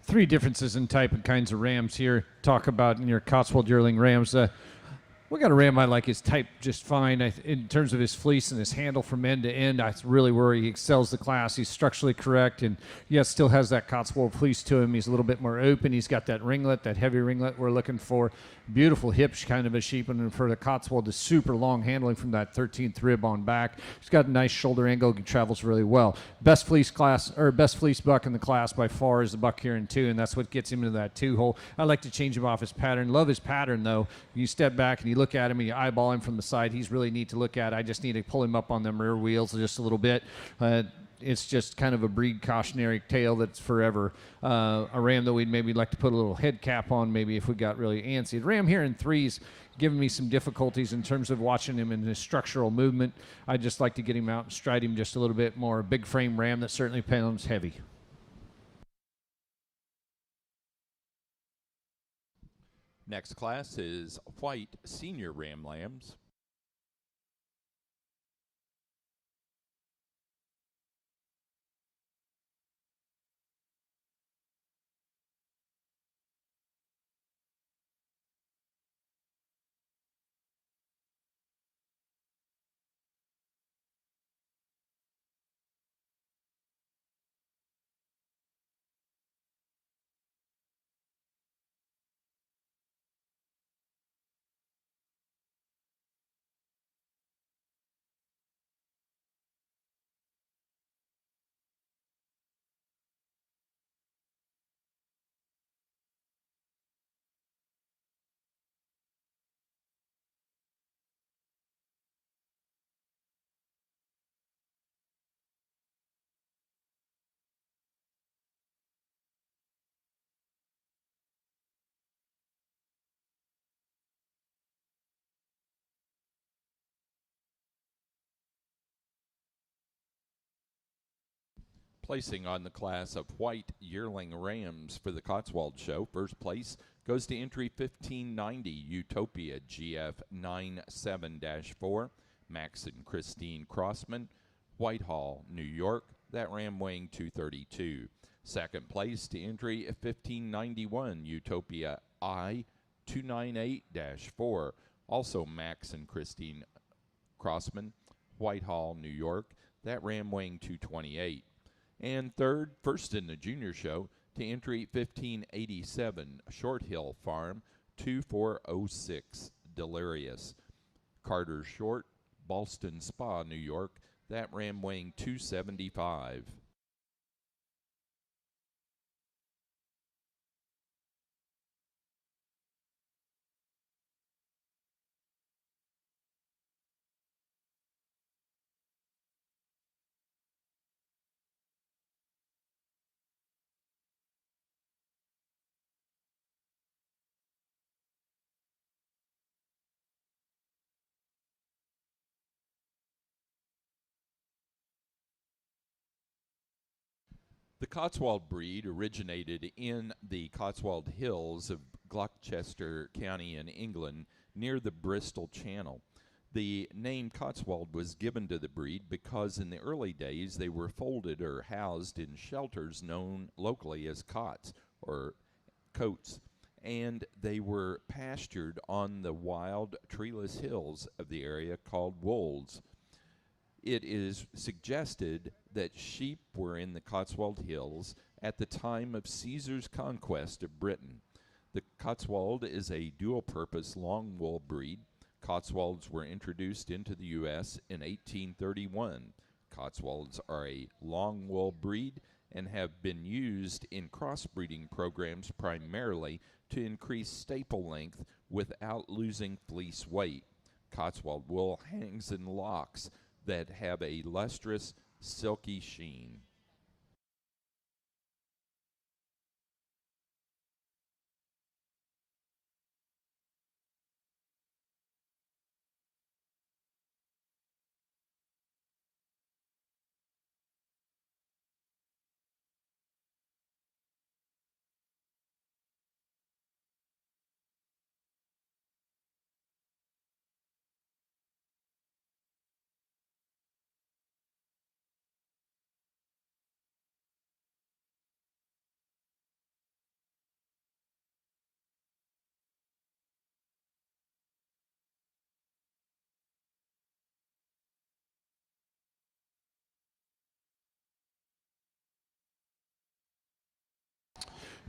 three differences in type and kinds of rams here. Talk about in your Cotswold yearling rams. We got a ram I like his type just fine. In terms of his fleece and his handle from end to end, that's really where he excels the class. He's structurally correct, and yes, still has that Cotswold fleece to him. He's a little bit more open. He's got that ringlet, that heavy ringlet we're looking for. Beautiful hips, kind of a sheep, and for the Cotswold, is super long handling from that 13th rib on back. He's got a nice shoulder angle. He travels really well. Best fleece buck in the class by far is the buck here in 2, and that's what gets him into that 2 hole. I like to change him off his pattern. Love his pattern though. You step back and you look at him and you eyeball him from the side. He's really neat to look at. I just need to pull him up on them rear wheels just a little bit. It's just kind of a breed cautionary tale that's forever. A ram that we'd maybe like to put a little head cap on, maybe if we got really antsy. The ram here in 3's giving me some difficulties in terms of watching him in his structural movement. I'd just like to get him out and stride him just a little bit more. Big frame ram that certainly pounds heavy. Next class is white senior ram lambs. Placing on the class of white yearling rams for the Cotswold Show, first place goes to entry 1590 Utopia GF 97-4, Max and Christine Crossman, Whitehall, New York. That ram weighing 232. Second place to entry 1591 Utopia I 298-4, also Max and Christine Crossman, Whitehall, New York. That ram weighing 228. And third, first in the junior show, to entry 1587 Short Hill Farm 2406 Delirious, Carter Short, Ballston Spa, New York. That ram weighing 275. The Cotswold breed originated in the Cotswold Hills of Gloucester County in England near the Bristol Channel. The name Cotswold was given to the breed because in the early days they were folded or housed in shelters known locally as cots or coats, and they were pastured on the wild treeless hills of the area called wolds. It is suggested that sheep were in the Cotswold Hills at the time of Caesar's conquest of Britain. The Cotswold is a dual-purpose long wool breed. Cotswolds were introduced into the U.S. in 1831. Cotswolds are a long wool breed and have been used in crossbreeding programs primarily to increase staple length without losing fleece weight. Cotswold wool hangs in locks that have a lustrous, silky sheen.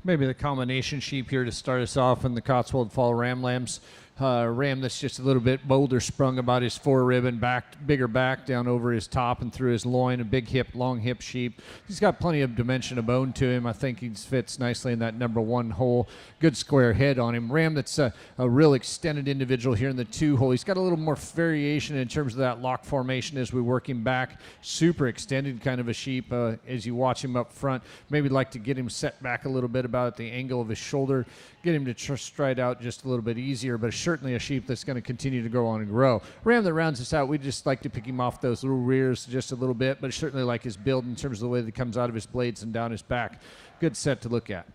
Maybe the combination sheep here to start us off in the Cotswold Fall Ram Lambs. Ram that's just a little bit boulder sprung about his forerib and back, bigger back down over his top and through his loin. A big hip, long hip sheep. He's got plenty of dimension of bone to him. I think he fits nicely in that number one hole. Good square head on him. Ram that's a real extended individual here in the two hole. He's got a little more variation in terms of that lock formation as we work him back. Super extended kind of a sheep as you watch him up front. Maybe like to get him set back a little bit about at the angle of his shoulder. Get him to stride out just a little bit easier, but certainly a sheep that's going to continue to go on and grow. Ram that rounds us out, we just like to pick him off those little rears just a little bit, but certainly like his build in terms of the way that he comes out of his blades and down his back. Good set to look at.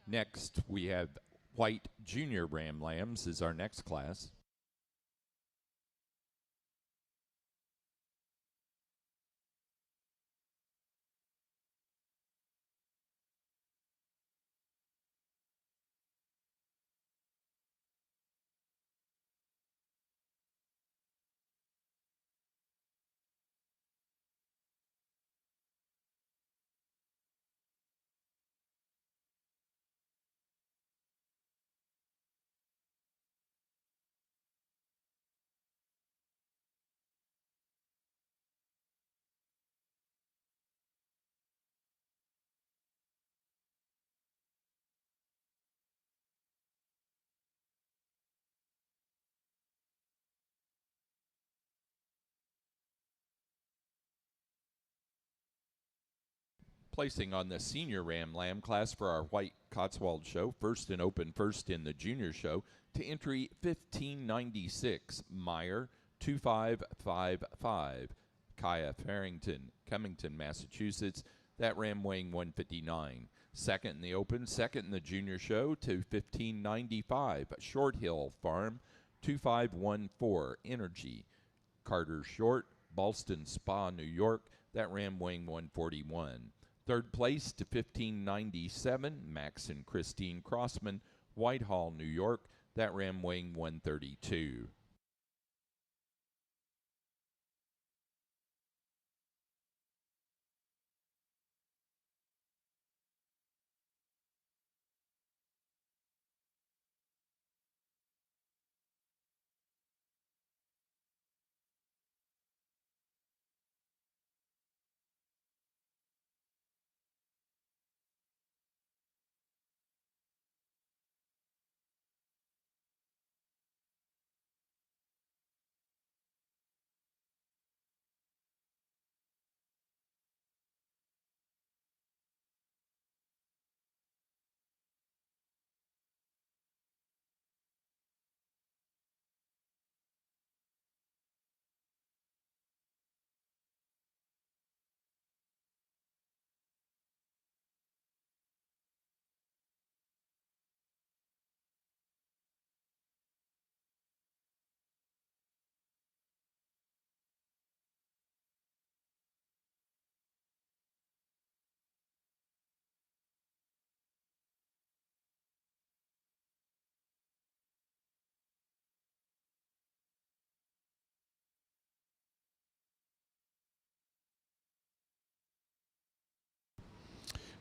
Next, we have white junior ram lambs is our next class. Placing on the senior ram lamb class for our white Cotswold show, first and open first in the junior show, to entry 1596, Meyer 2555, Kaya Farrington, Cummington, Massachusetts, that ram weighing 159. Second in the open, second in the junior show to 1595, Short Hill Farm 2514, Energy, Carter Short, Ballston Spa, New York, that ram weighing 141. Third place to 1597, Max and Christine Crossman, Whitehall, New York, that ram weighing 132.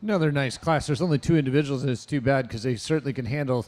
Another nice class. There's only two individuals, and it's too bad because they certainly can handle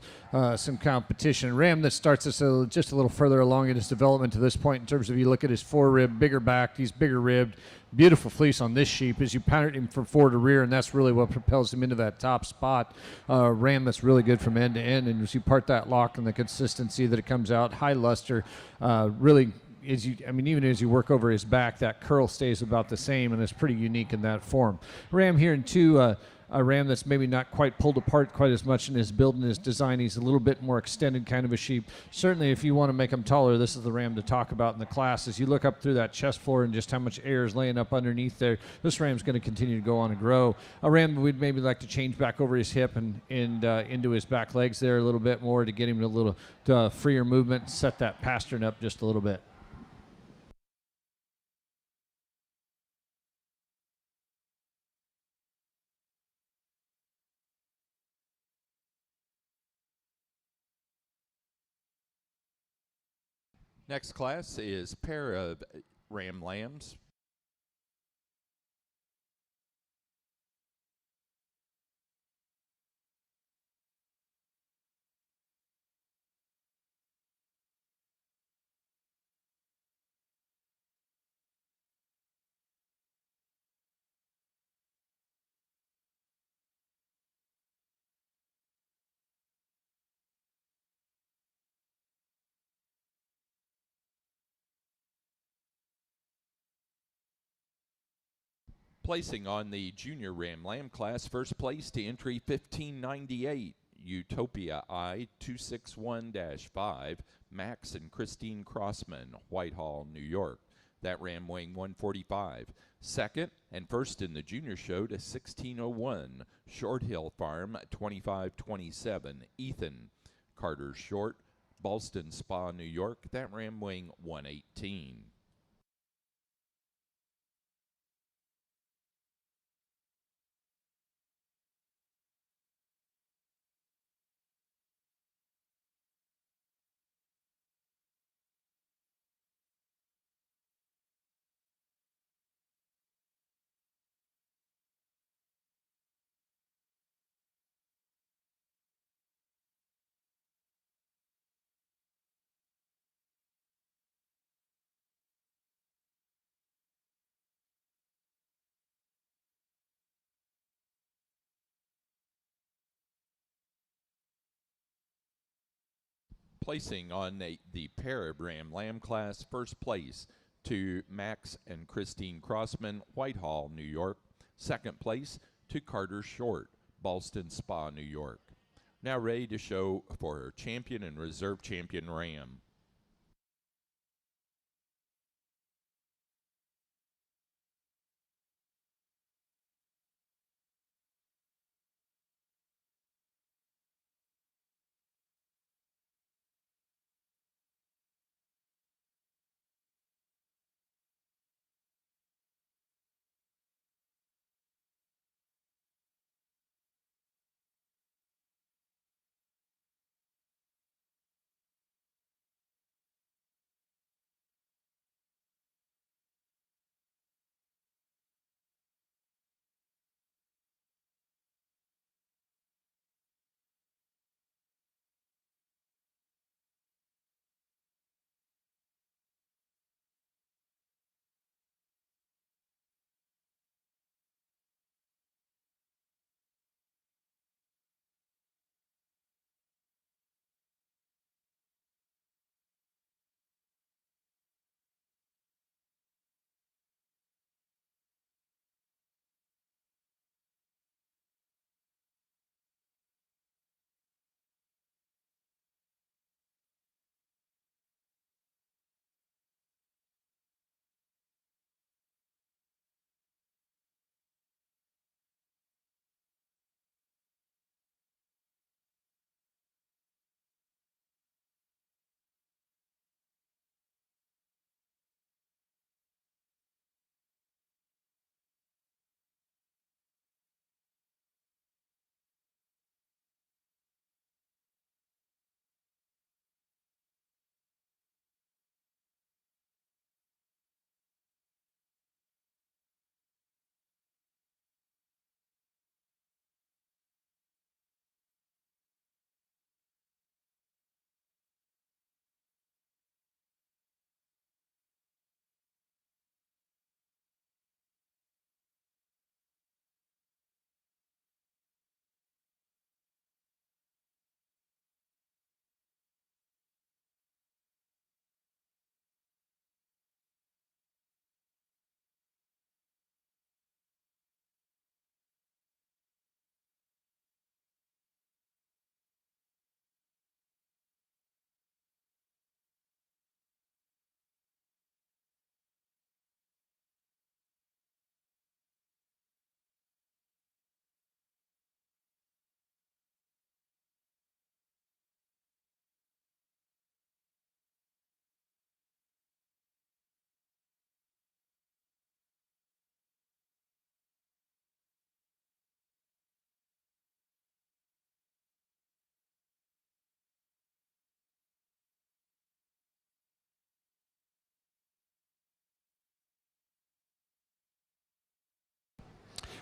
some competition. Ram that starts us just a little further along in his development to this point in terms of you look at his forerib, bigger back, he's bigger ribbed, beautiful fleece on this sheep as you pattern him from forward to rear, and that's really what propels him into that top spot. Ram that's really good from end to end, and as you part that lock and the consistency that it comes out, high luster, really even as you work over his back, that curl stays about the same, and it's pretty unique in that form. Ram here in two, a ram that's maybe not quite pulled apart quite as much in his build and his design. He's a little bit more extended kind of a sheep. Certainly, if you want to make him taller, this is the ram to talk about in the class. As you look up through that chest floor and just how much air is laying up underneath there, this ram's going to continue to go on and grow. A ram we'd maybe like to change back over his hip and into his back legs there a little bit more to get him a little freer movement, set that pastern up just a little bit. Next class is pair of ram lambs. Placing on the junior ram lamb class, first place to entry 1598, Utopia I 261 5, Max and Christine Crossman, Whitehall, New York. That ram weighing 145. Second and first in the junior show to 1601, Short Hill Farm 2527, Ethan Carter Short, Ballston Spa, New York. That ram weighing 118. Placing on the pair of ram lamb class, first place to Max and Christine Crossman, Whitehall, New York. Second place to Carter Short, Ballston Spa, New York. Now ready to show for champion and reserve champion ram.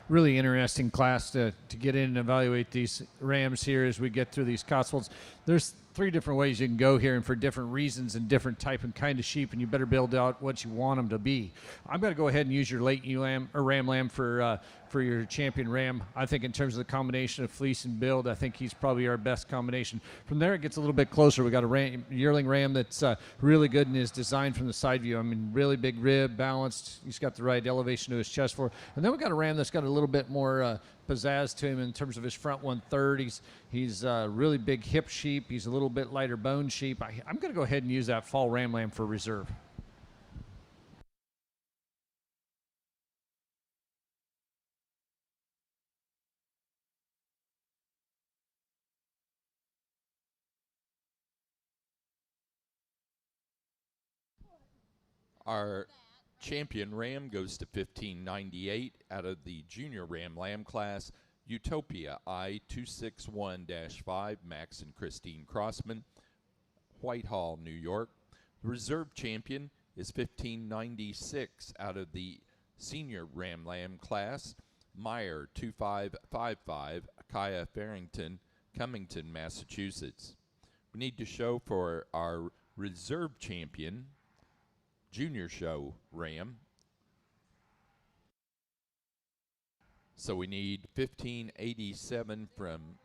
really interesting class to get in and evaluate these rams here as we get through these Cotswolds. There's three different ways you can go here, and for different reasons and different type and kind of sheep, and you better build out what you want them to be. I'm going to go ahead and use your late ewe lamb or ram lamb for your champion ram. I think in terms of the combination of fleece and build, I think he's probably our best combination. From there, it gets a little bit closer. We got a yearling ram that's really good in his design from the side view. I mean, really big rib, balanced. He's got the right elevation to his chest for. And then we got a ram that's got a little bit more pizzazz to him in terms of his front 1/3. He's really big hip sheep. He's a little bit lighter bone sheep. I'm going to go ahead and use that fall ram lamb for reserve. Our champion ram goes to 1598 out of the junior ram lamb class. Utopia I-261-5, Max and Christine Crossman, Whitehall, New York. The reserve champion is 1596 out of the senior ram lamb class. Meyer 2555, Kaya Farrington, Cummington, Massachusetts. We need to show for our reserve champion junior show ram. So we need 1587 from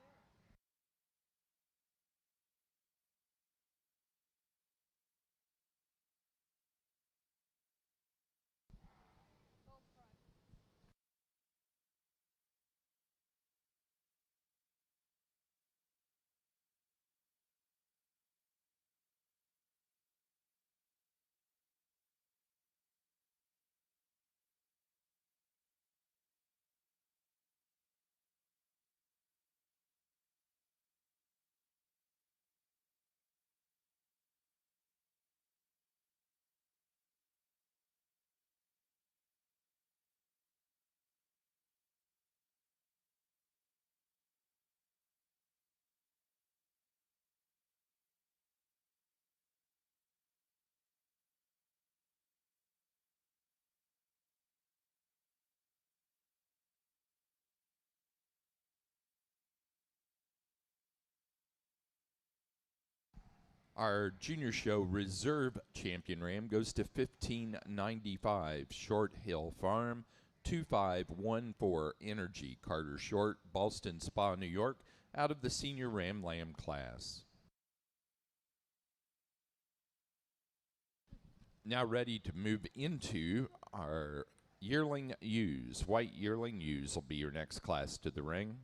our junior show reserve champion ram goes to 1595 Short Hill Farm, 2514 Energy, Carter Short, Ballston Spa, New York, out of the senior ram lamb class. Now ready to move into our yearling ewes. White yearling ewes will be your next class to the ring.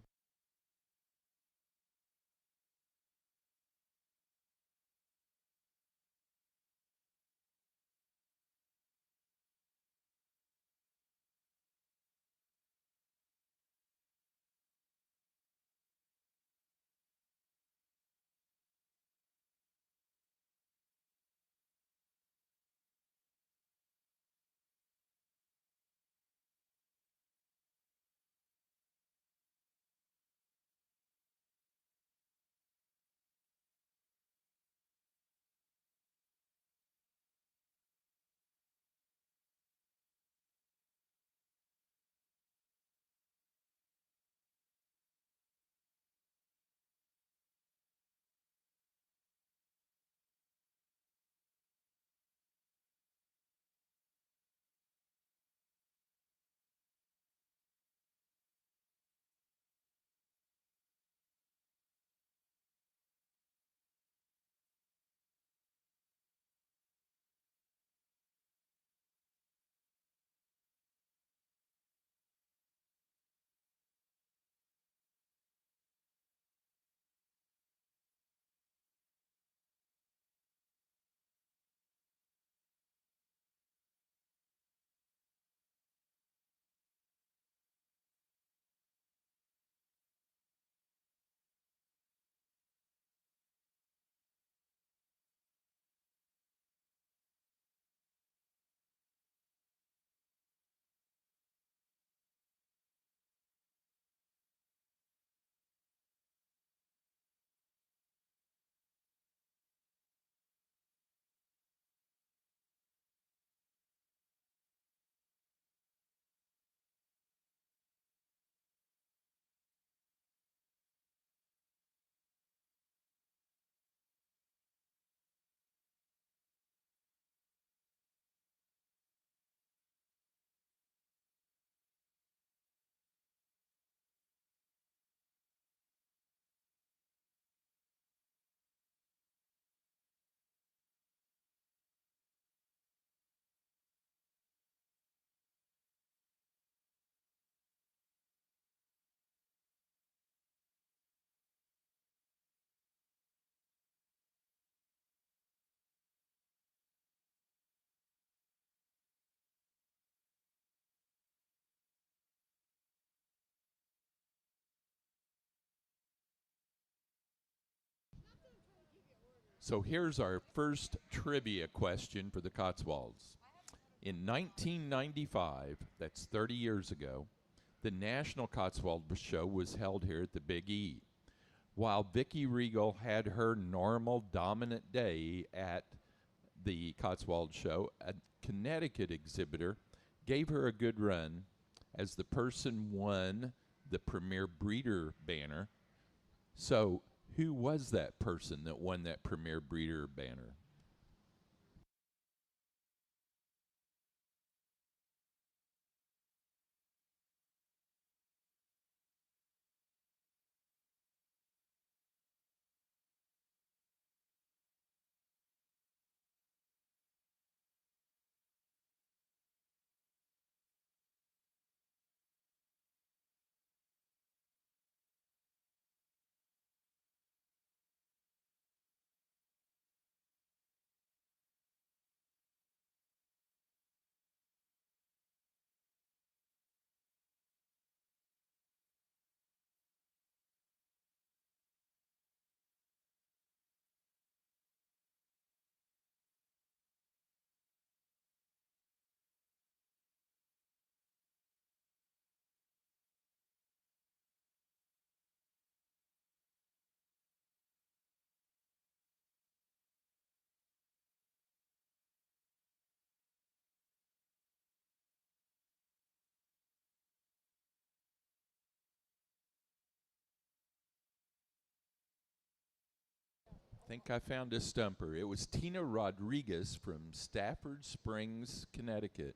So here's our first trivia question for the Cotswolds. In 1995, that's 30 years ago, the National Cotswold Show was held here at the Big E. While Vicky Regal had her normal dominant day at the Cotswold Show, a Connecticut exhibitor gave her a good run as the person won the Premier Breeder banner. So, who was that person that won that Premier Breeder banner? I think I found a stumper. It was Tina Rodriguez from Stafford Springs, Connecticut.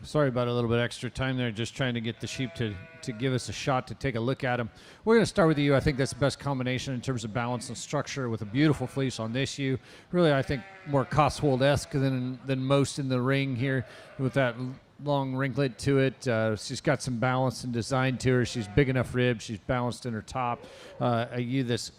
Sorry about a little bit extra time there, just trying to get the sheep to give us a shot to take a look at them. We're going to start with the ewe. I think that's the best combination in terms of balance and structure with a beautiful fleece on this ewe. Really, I think more Cotswold-esque than most in the ring here with that long ringlet to it. She's got some balance and design to her. She's big enough ribs. She's balanced in her top. A ewe that's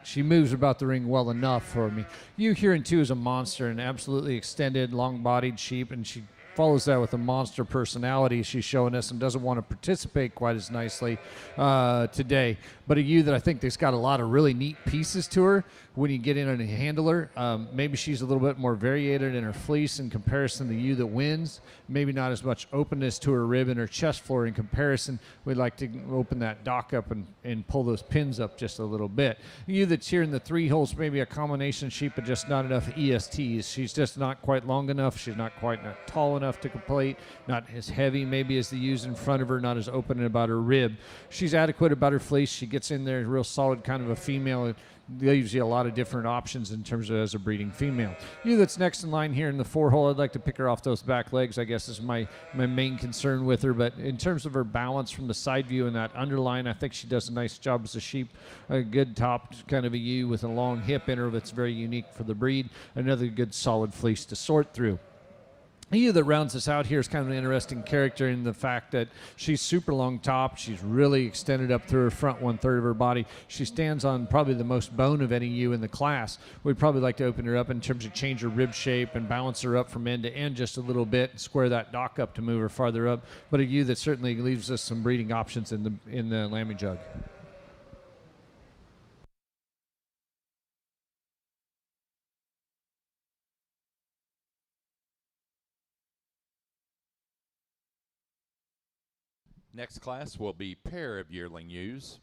she moves about the ring well enough for me. Ewe here in two is a monster, an absolutely extended, long-bodied sheep, and she follows that with a monster personality she's showing us and doesn't want to participate quite as nicely today. But a ewe that I think that's got a lot of really neat pieces to her when you get in and handle her. Maybe she's a little bit more variated in her fleece in comparison to the ewe that wins. Maybe not as much openness to her rib and her chest floor in comparison. We'd like to open that dock up and pull those pins up just a little bit. A ewe that's here in the three holes, maybe a combination sheep, but just not enough ESTs. She's just not quite long enough. She's not quite not tall enough to complete, not as heavy maybe as the ewes in front of her, not as open about her rib. She's adequate about her fleece. She gets in there real solid, kind of a female. It leaves you a lot of different options in terms of as a breeding female. Ewe that's next in line here in the four hole, I'd like to pick her off those back legs, I guess is my main concern with her. But in terms of her balance from the side view and that underline, I think she does a nice job as a sheep. A good top kind of a ewe with a long hip in her that's very unique for the breed. Another good solid fleece to sort through. A ewe that rounds us out here is kind of an interesting character in the fact that she's super long top. She's really extended up through her front 1/3 of her body. She stands on probably the most bone of any ewe in the class. We'd probably like to open her up in terms of change her rib shape and balance her up from end to end just a little bit and square that dock up to move her farther up. But a ewe that certainly leaves us some breeding options in the lambing jug. Next class will be pair of yearling ewes.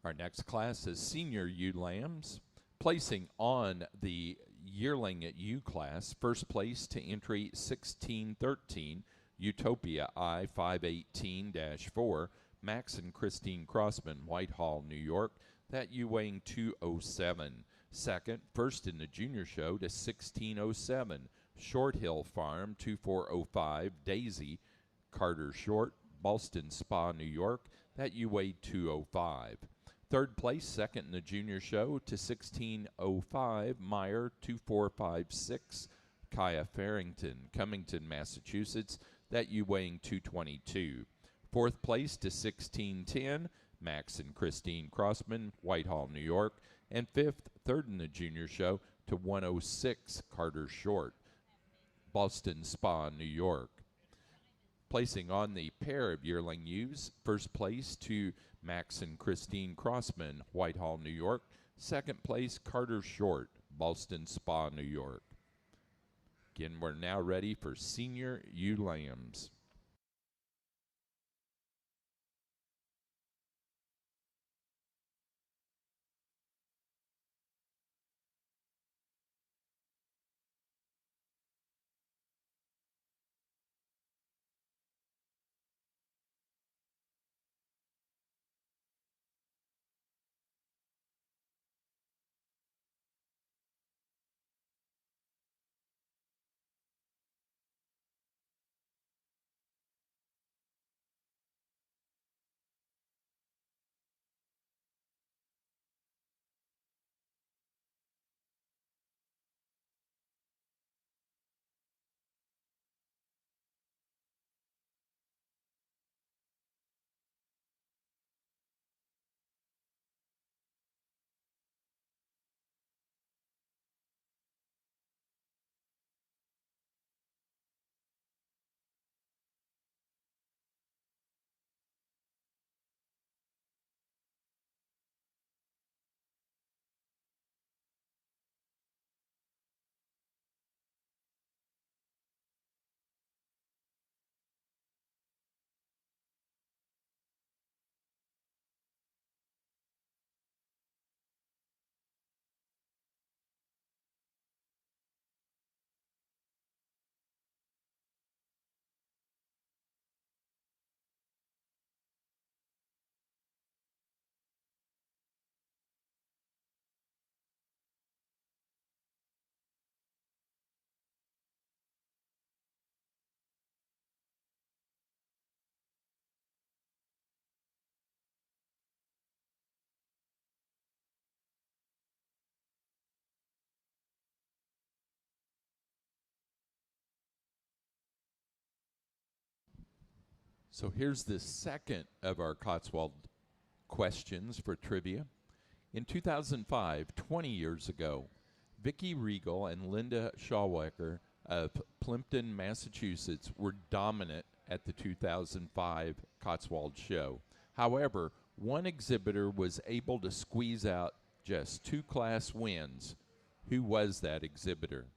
Our next class is senior ewe lambs. Placing on the yearling ewe class, first place to entry 1613, Utopia I 518-4, Max and Christine Crossman, Whitehall, New York. That ewe weighing 207. Second, first in the junior show to 1607, Short Hill Farm 2405, Daisy, Carter Short, Boston Spa, New York. That ewe weighed 205. Third place, second in the junior show to 1605, Meyer 2456, Kaya Farrington, Cummington, Massachusetts. That ewe weighing 222. Fourth place to 1610, Max and Christine Crossman, Whitehall, New York. And fifth, third in the junior show to 106, Carter Short, Boston Spa, New York. Placing on the pair of yearling ewes, first place to Max and Christine Crossman, Whitehall, New York. Second place, Carter Short, Boston Spa, New York. Again, we're now ready for senior ewe lambs. So here's the second of our Cotswold questions for trivia. In 2005, 20 years ago, Vicki Regal and Linda Shawwecker of Plimpton, Massachusetts were dominant at the 2005 Cotswold show. However, one exhibitor was able to squeeze out just 2 class wins. Who was that exhibitor?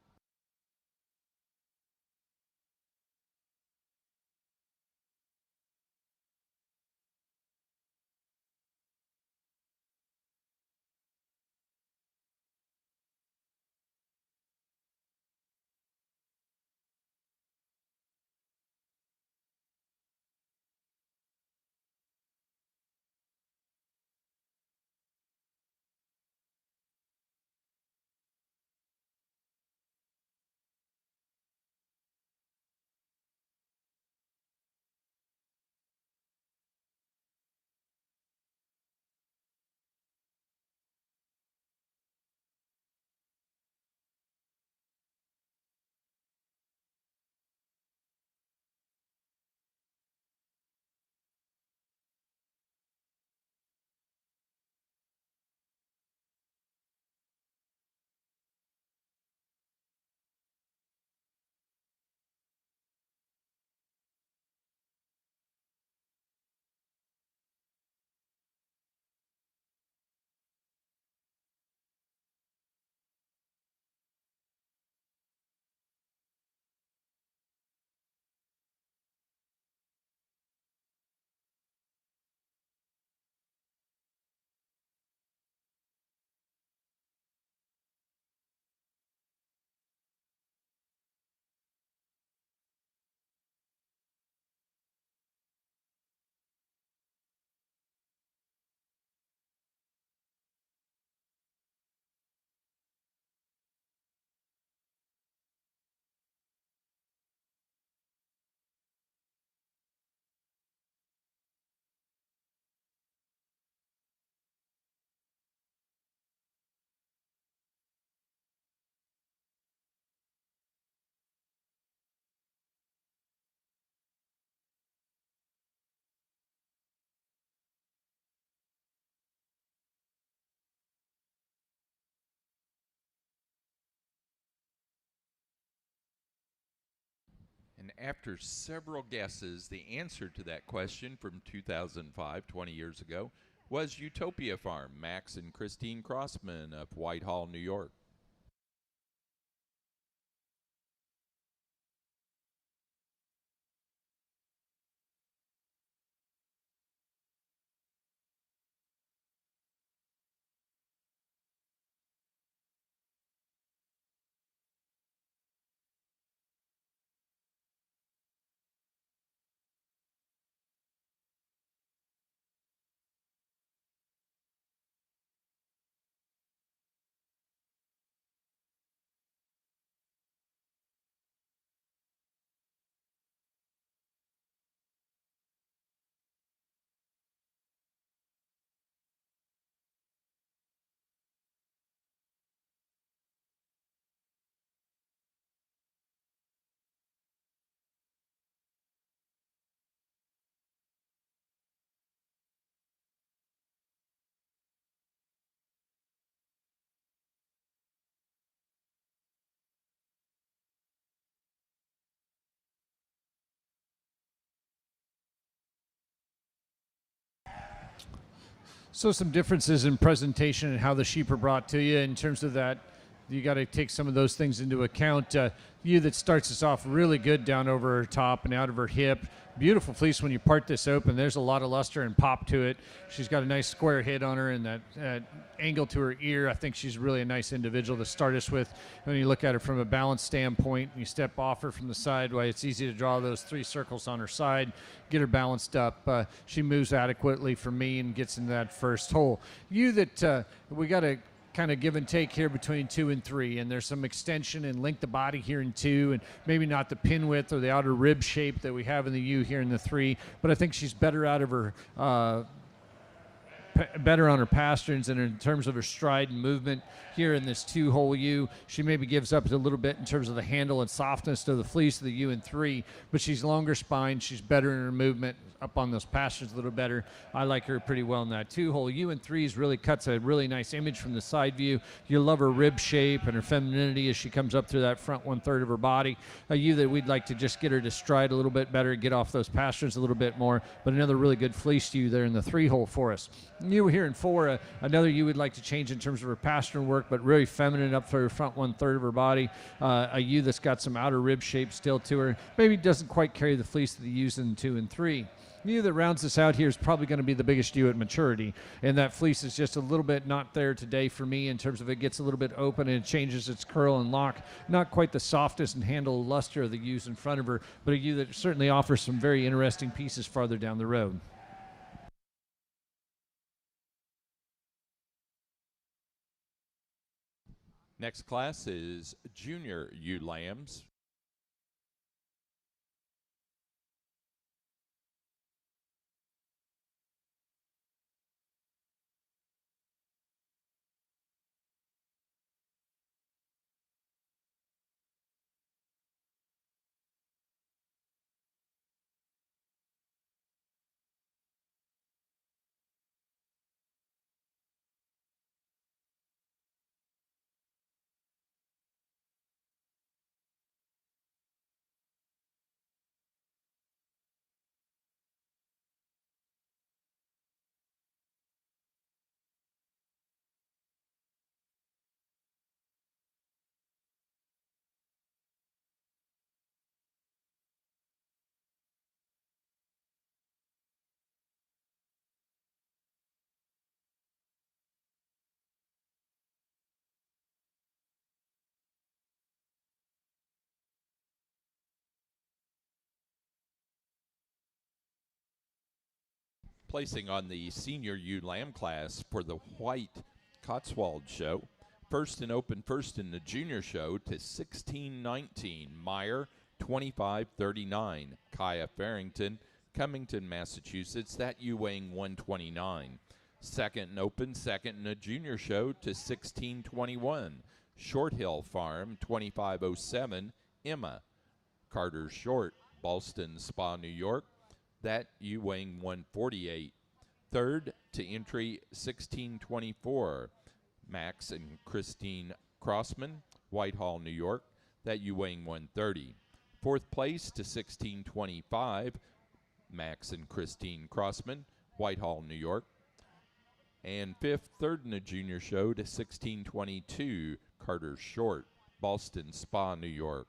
And after several guesses, the answer to that question from 2005, 20 years ago, was Utopia Farm, Max and Christine Crossman of Whitehall, New York. So some differences in presentation and how the sheep are brought to you in terms of that. You got to take some of those things into account. You that starts us off really good down over her top and out of her hip. Beautiful fleece when you part this open. There's a lot of luster and pop to it. She's got a nice square head on her and that angle to her ear. I think she's really a nice individual to start us with. When you look at her from a balance standpoint, you step off her from the side, why it's easy to draw those 3 circles on her side, get her balanced up. She moves adequately for me and gets into that first hole. You that we got to kind of give and take here between 2 and 3, and there's some extension and length of body here in 2, and maybe not the pin width or the outer rib shape that we have in the U here in the 3, but I think she's better out of her better on her pasterns and in terms of her stride and movement here in this 2-hole ewe. She maybe gives up a little bit in terms of the handle and softness to the fleece of the ewe in 3, but she's longer spine. She's better in her movement, up on those pastures a little better. I like her pretty well in that 2-hole. Ewe in 3s really cuts a really nice image from the side view. You love her rib shape and her femininity as she comes up through that front 1/3 of her body. A ewe that we'd like to just get her to stride a little bit better, get off those pastures a little bit more, but another really good fleece ewe there in the 3-hole for us. Ewe here in 4, another ewe we'd like to change in terms of her pastern work, but really feminine up through her front 1/3 of her body. A ewe that's got some outer rib shape still to her. Maybe doesn't quite carry the fleece that the ewes in 2 and 3. The ewe that rounds us out here is probably going to be the biggest ewe at maturity, and that fleece is just a little bit not there today for me in terms of it gets a little bit open and it changes its curl and lock. Not quite the softest and handle luster of the ewes in front of her, but a ewe that certainly offers some very interesting pieces farther down the road. Next class is junior ewe lambs. Placing on the senior ewe lamb class for the white Cotswold show. First in the junior show to 1619, Meyer 2539, Kaya Farrington, Cummington, Massachusetts, that ewe weighing 129. Second in the junior show to 1621, Short Hill Farm 2507, Emma, Carter Short, Ballston Spa, New York, that ewe weighing 148. Third to entry 1624, Max and Christine Crossman, Whitehall, New York, that ewe weighing 130. Fourth place to 1625, Max and Christine Crossman, Whitehall, New York. And third in the junior show to 1622, Carter Short, Ballston Spa, New York.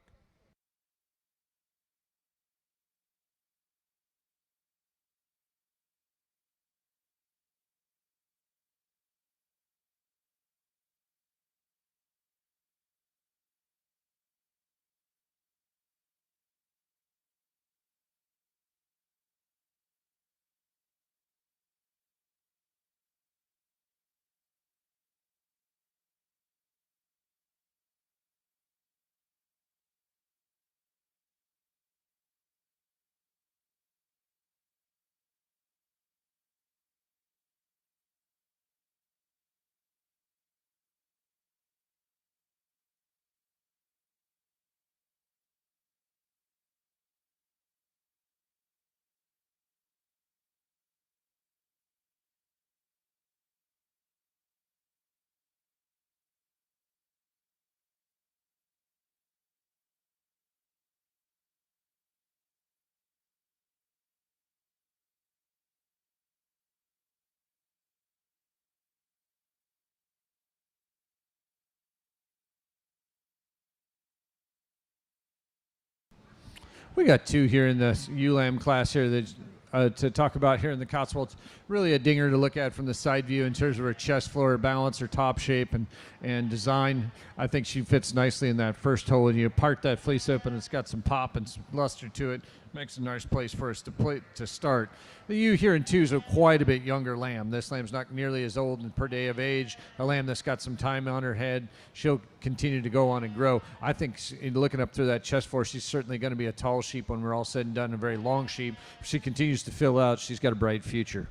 We got 2 here in the ewe lamb class here that to talk about here in the Cotswolds. Really a dinger to look at from the side view in terms of her chest floor, balance, her top shape, and design. I think she fits nicely in that first hole. And you part that fleece open, it's got some pop and some luster to it. Makes a nice place for us to start. The ewe here in 2 is a quite a bit younger lamb. This lamb's not nearly as old and per day of age. A lamb that's got some time on her head. She'll continue to go on and grow. I think in looking up through that chest floor, she's certainly going to be a tall sheep when we're all said and done, a very long sheep. If she continues to fill out, she's got a bright future.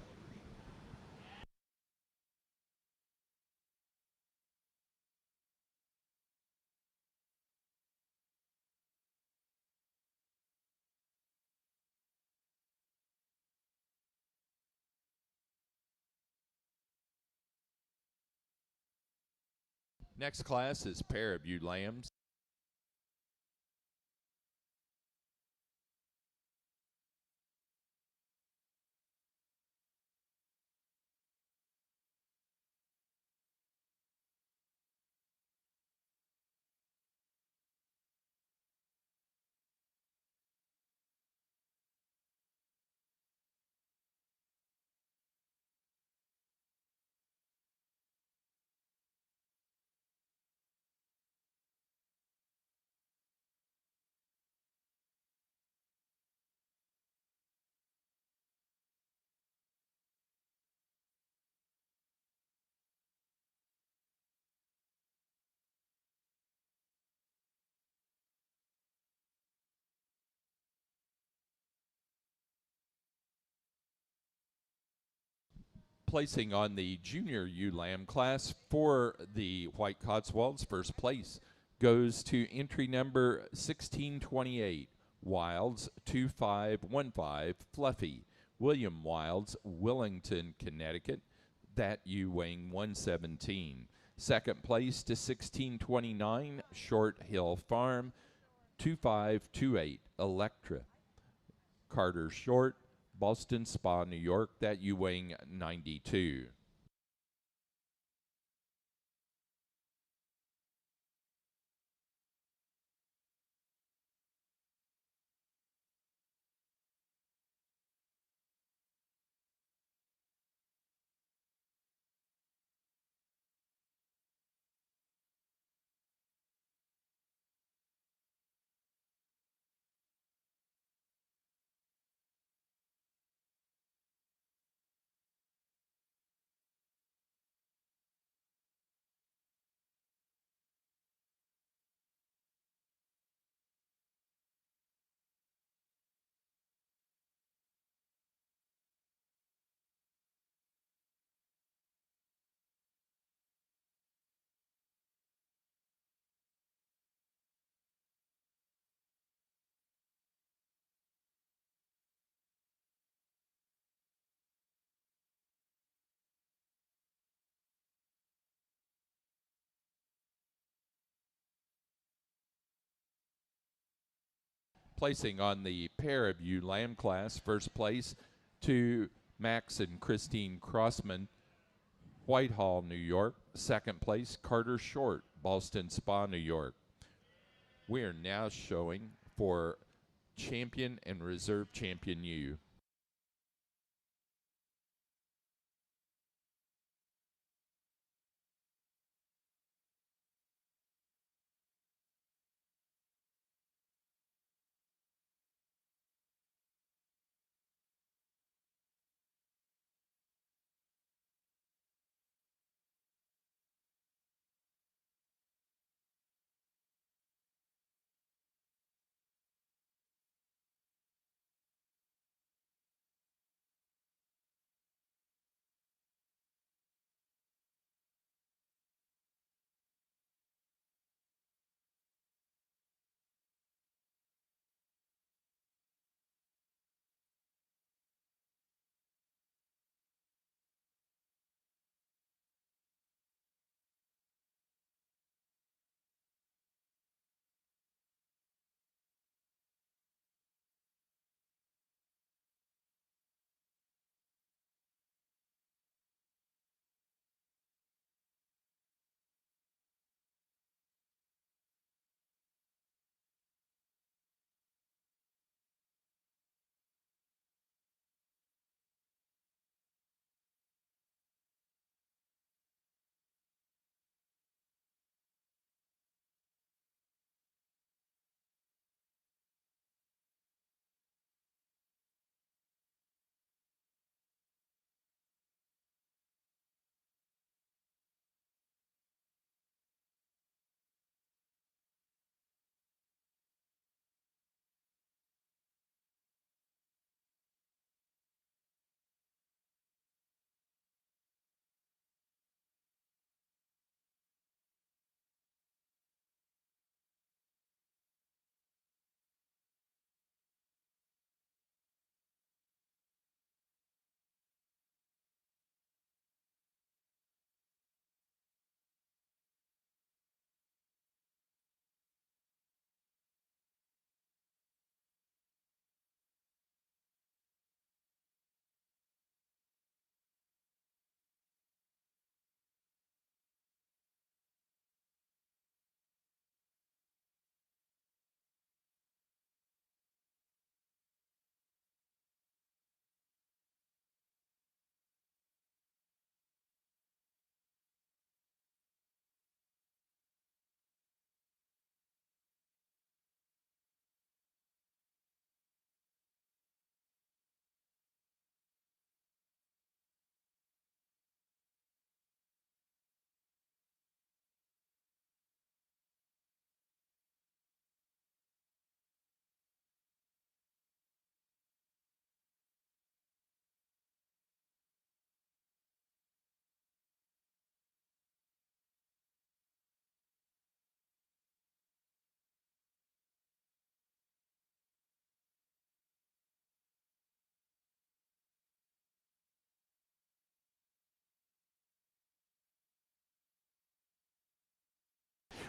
Next class is pair of ewe lambs. Placing on the junior ewe lamb class for the White Cotswolds, first place goes to entry number 1628, Wilds 2515, Fluffy. William Wilds, Willington, Connecticut. That ewe weighing 117. Second place to 1629, Short Hill Farm 2528, Electra. Carter Short, Boston Spa, New York. That ewe weighing 92. Placing on the pair of ewe lamb class, first place to Max and Christine Crossman, Whitehall, New York. Second place, Carter Short, Boston Spa, New York. We are now showing for champion and reserve champion ewe.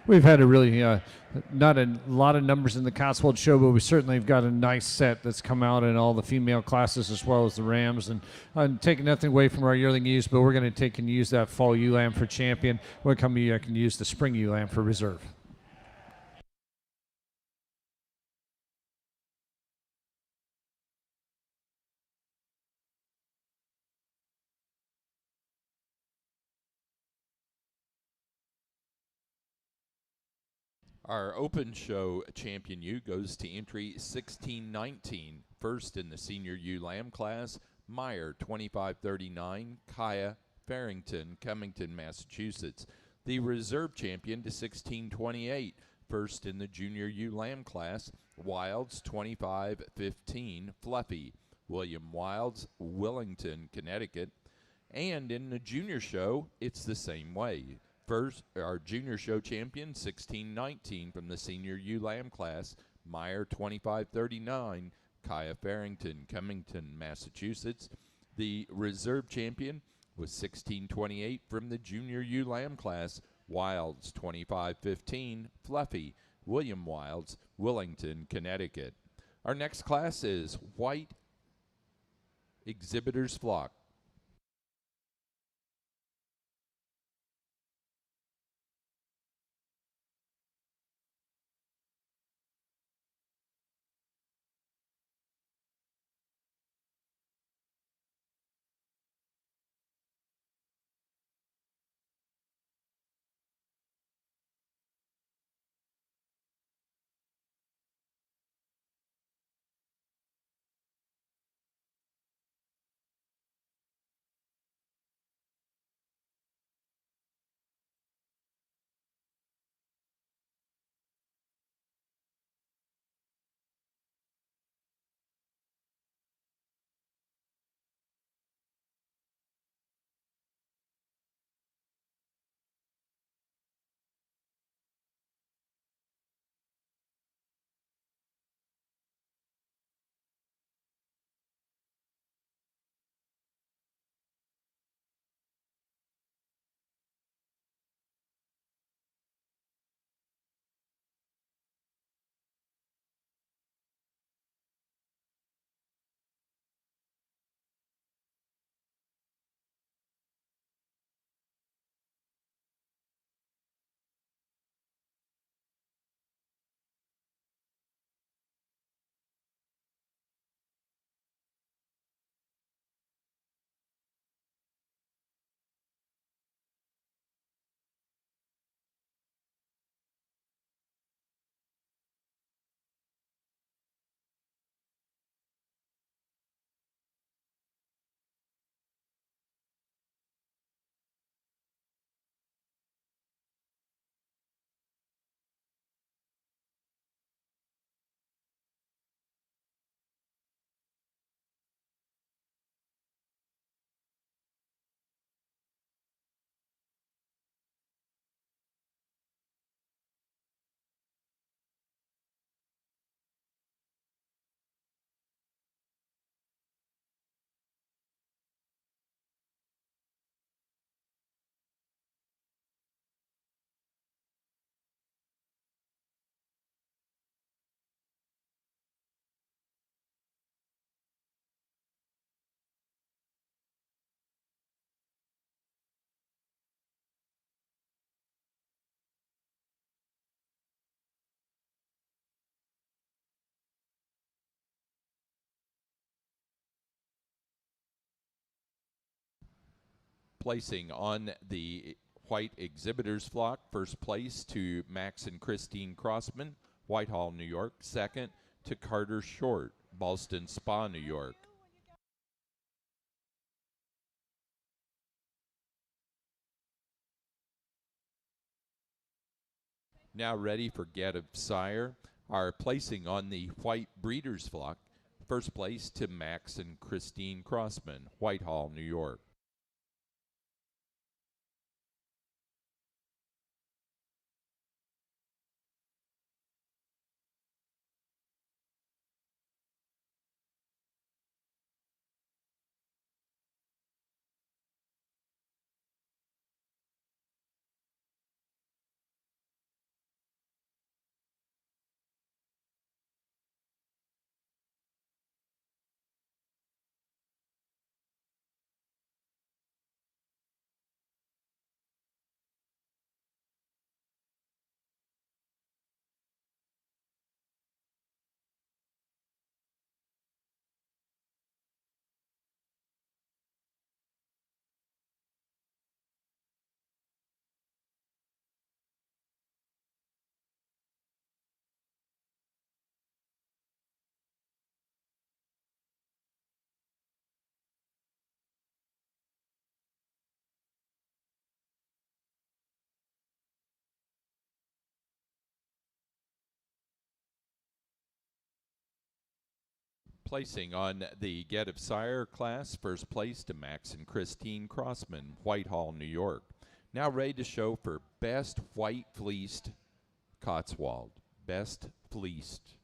We've had a really not a lot of numbers in the Cotswold show, but we certainly have got a nice set that's come out in all the female classes as well as the Rams. And taking nothing away from our yearling ewes, but we're going to take and use that fall ewe lamb for champion. When it comes to you, I can use the spring ewe lamb for reserve. Our open show champion ewe goes to entry 1619, first in the senior ewe lamb class, Meyer 2539, Kaya Farrington, Cummington, Massachusetts. The reserve champion to 1628, first in the junior ewe lamb class, Wilds 2515, Fluffy, William Wilds, Willington, Connecticut. And in the junior show, it's the same way. First, our junior show champion, 1619 from the senior ewe lamb class, Meyer 2539, Kaya Farrington, Cummington, Massachusetts. The reserve champion was 1628 from the junior ewe lamb class, Wilds 2515, Fluffy, William Wilds, Willington, Connecticut. Our next class is White Exhibitor's Flock. Placing on the White Exhibitors Flock, first place to Max and Christine Crossman, Whitehall, New York. Second to Carter Short, Ballston Spa, New York. Now ready for Get of Sire. Our placing on the White Breeders Flock, first place to Max and Christine Crossman, Whitehall, New York. Placing on the Get of Sire class, first place to Max and Christine Crossman, Whitehall, New York. Now ready to show for Best White Fleeced Cotswold. Best Fleeced.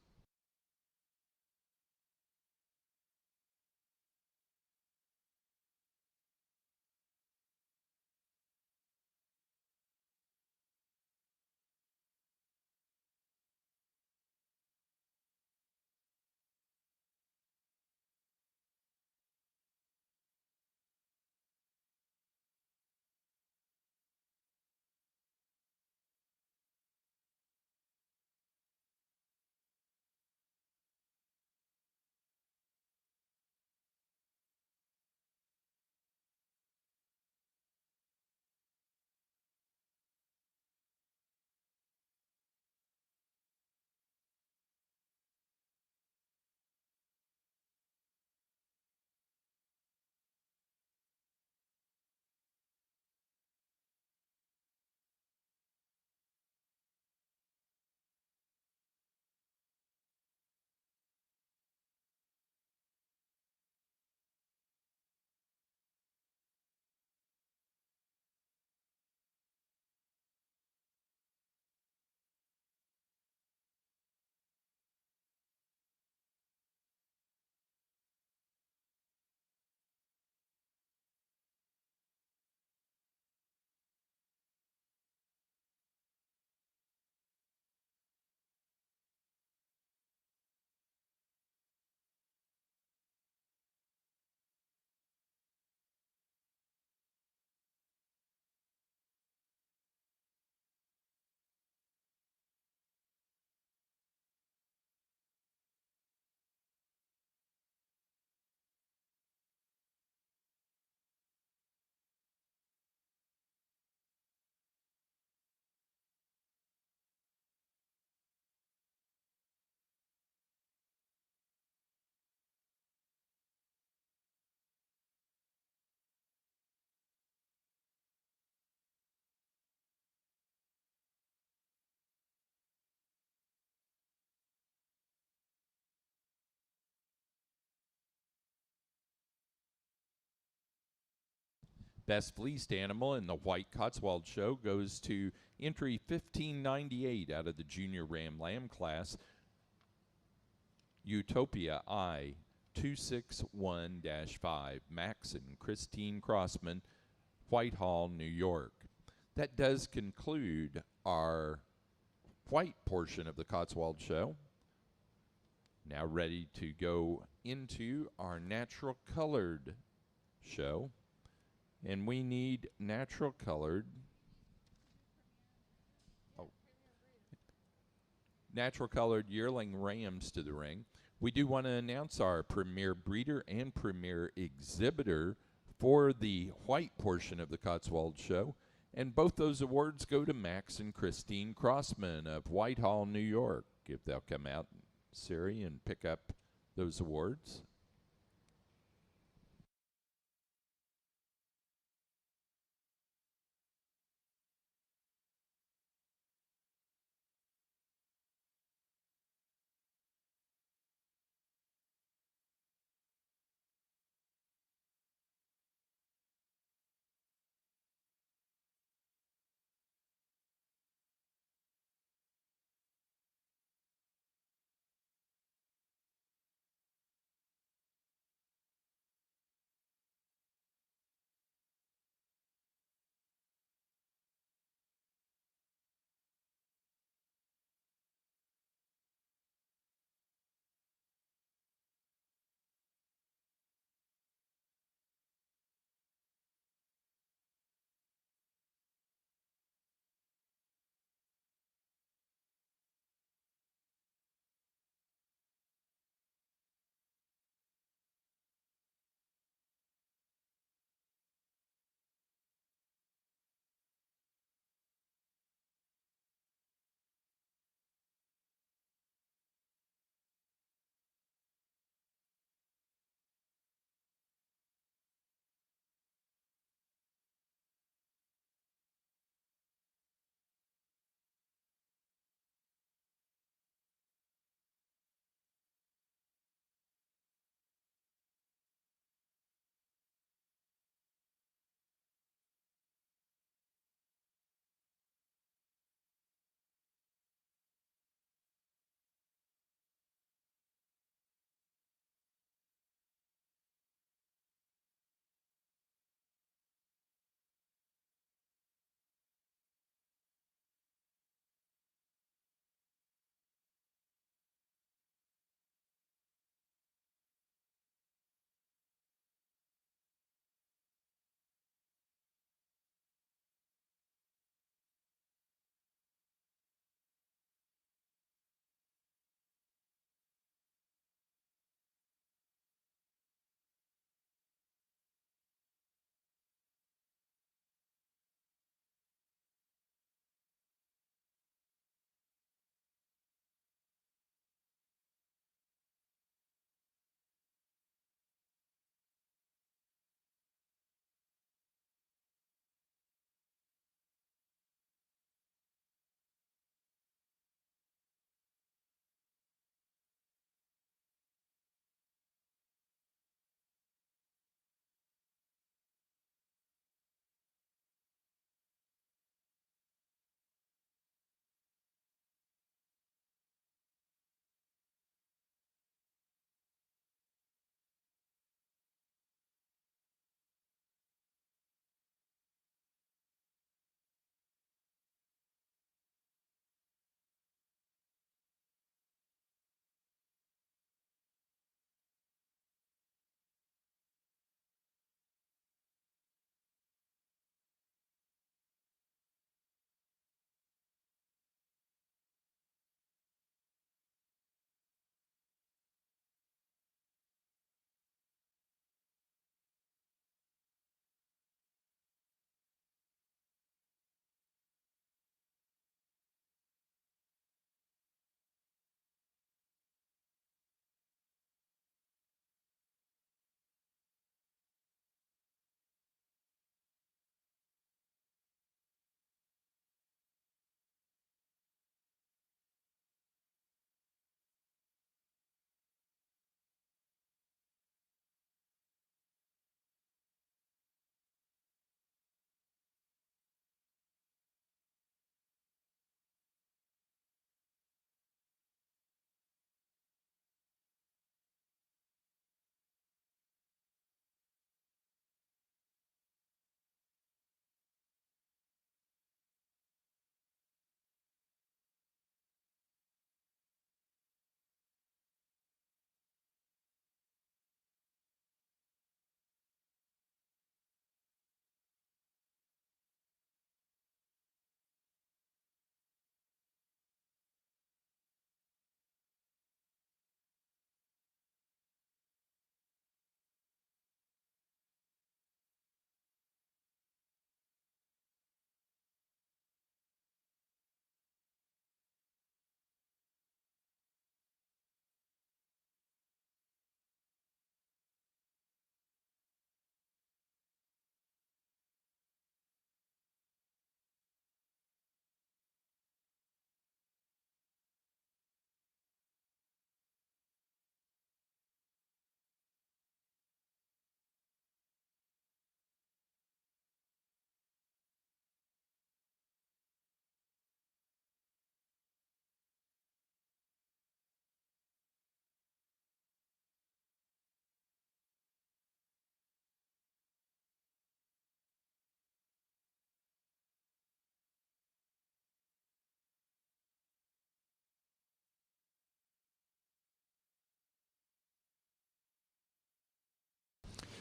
Best Fleeced Animal in the White Cotswold Show goes to entry 1598 out of the Junior Ram Lamb class, Utopia I 261 5, Max and Christine Crossman, Whitehall, New York. That does conclude our white portion of the Cotswold Show. Now ready to go into our natural colored show. And we need natural colored. Natural colored yearling rams to the ring. We do want to announce our premier breeder and premier exhibitor for the white portion of the Cotswold Show. And both those awards go to Max and Christine Crossman of Whitehall, New York. If they'll come out, Siri, and pick up those awards.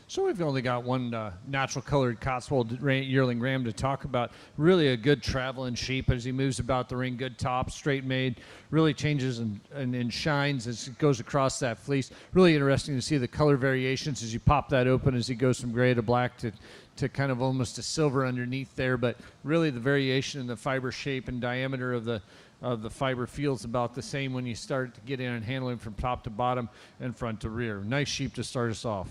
So we've only got one natural colored Cotswold yearling ram to talk about. Really a good traveling sheep as he moves about the ring. Good top, straight made. Really changes and shines as it goes across that fleece. Really interesting to see the color variations as you pop that open as he goes from gray to black to kind of almost a silver underneath there. But really the variation in the fiber shape and diameter of the fiber feels about the same when you start to get in and handle him from top to bottom and front to rear. Nice sheep to start us off.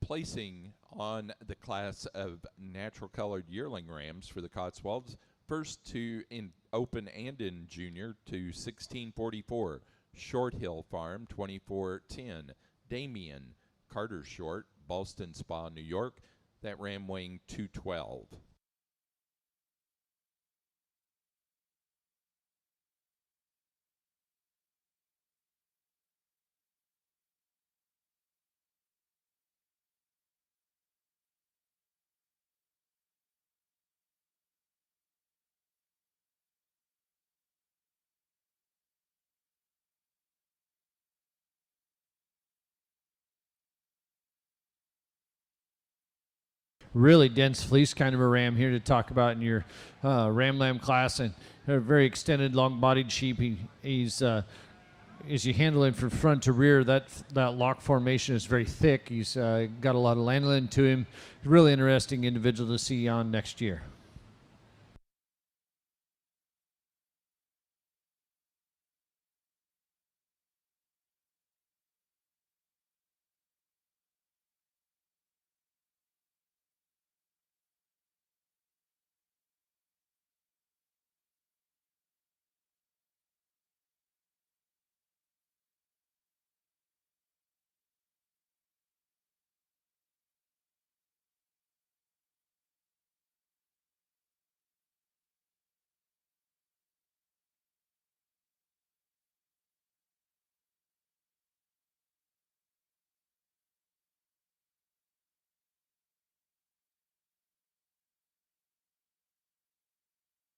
Placing on the class of natural colored yearling rams for the Cotswolds, first to in open and in junior to 1644, Short Hill Farm 2410, Damien, Carter Short, Ballston Spa, New York, that ram weighing 212. Really dense fleece kind of a ram here to talk about in your ram lamb class, and a very extended long bodied sheep. He's as you handle him from front to rear, that lock formation is very thick. He's got a lot of lanolin to him. Really interesting individual to see on next year.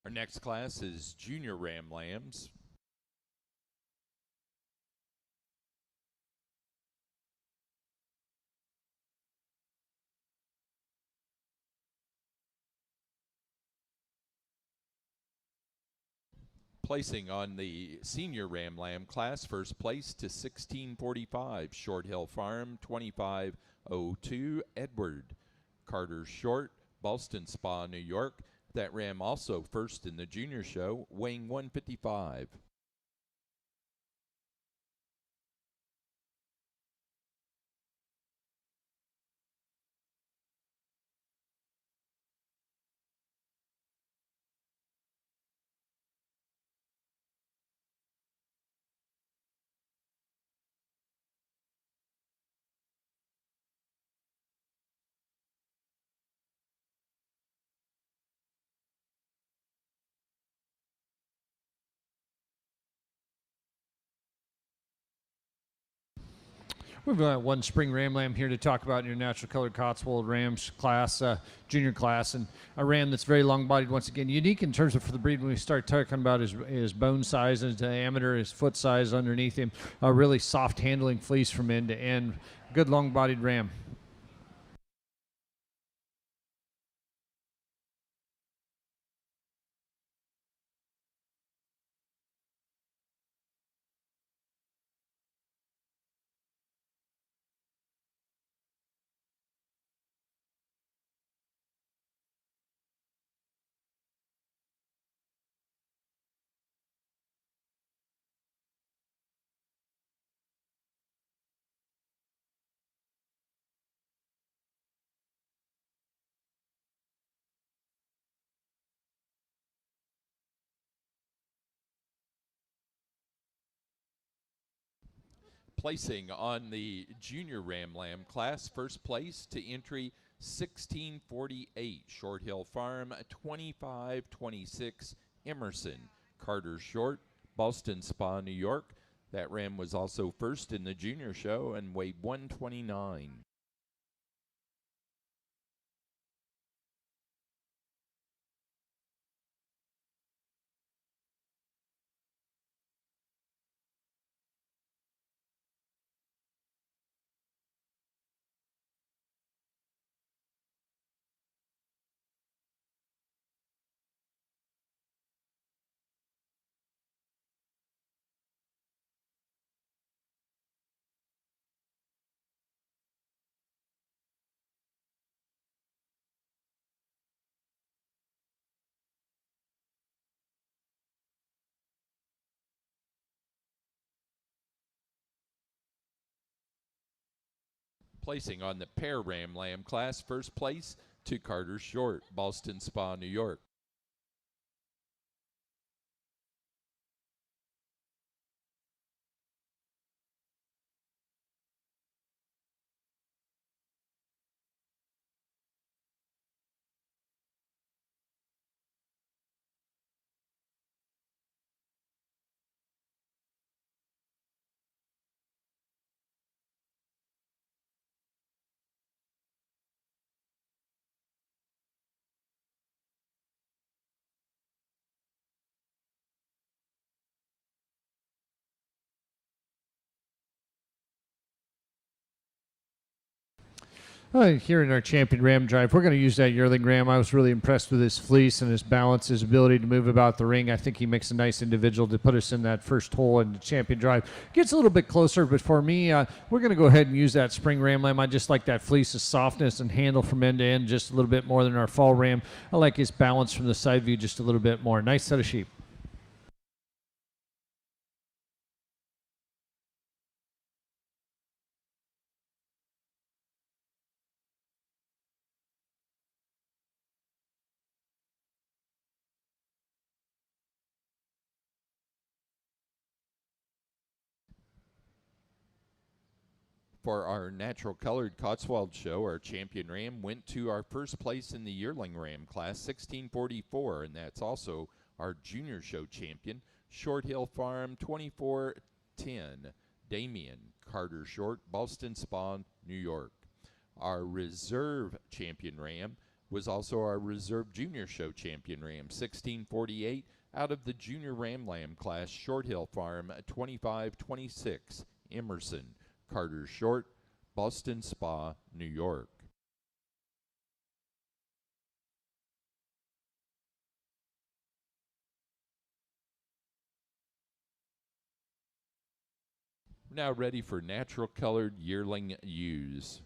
Our next class is junior ram lambs. Placing on the senior ram lamb class, first place to 1645, Short Hill Farm 2502, Edward, Carter Short, Ballston Spa, New York. That ram also first in the junior show, weighing 155. We've got one spring ram lamb here to talk about in your natural colored Cotswold Rams class, junior class, and a ram that's very long bodied. Once again, unique in terms of for the breed. When we start talking about his bone size, his diameter, his foot size underneath him, a really soft handling fleece from end to end. Good long bodied ram. Placing on the Junior Ram Lamb class, first place to entry 1648, Short Hill Farm, 2526, Emerson, Carter Short, Boston Spa, New York. That ram was also first in the junior show and weighed 129. Placing on the pair ram lamb class, first place to Carter Short, Boston Spa, New York. Here in our champion ram drive, we're going to use that yearling ram. I was really impressed with his fleece and his balance, his ability to move about the ring. I think he makes a nice individual to put us in that first hole in the champion drive. Gets a little bit closer, but for me, we're going to go ahead and use that spring ram lamb. I just like that fleece's softness and handle from end to end just a little bit more than our fall ram. I like his balance from the side view just a little bit more. Nice set of sheep. For our natural colored Cotswold show, our champion ram went to our first place in the yearling ram class, 1644, and that's also our junior show champion, Short Hill Farm, 2410, Damien, Carter Short, Boston Spa, New York. Our reserve champion ram was also our reserve junior show champion ram, 1648, out of the junior ram lamb class, Short Hill Farm, 2526, Emerson, Carter Short, Boston Spa, New York. We're now ready for natural colored yearling ewes.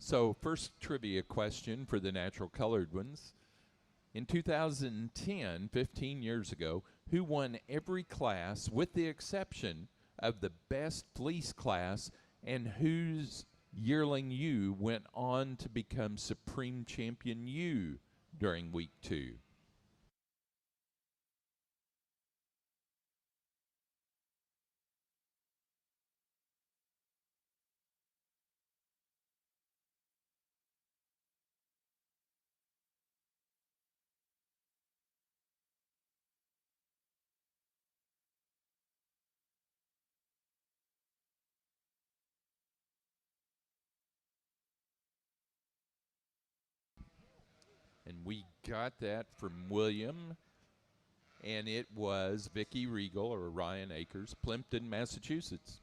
So, first trivia question for the natural colored ones. In 2010, 15 years ago, who won every class with the exception of the best fleece class, and whose yearling ewe went on to become Supreme Champion ewe during week 2? And we got that from William, and it was Vicky Regal or Ryan Akers, Plimpton, Massachusetts.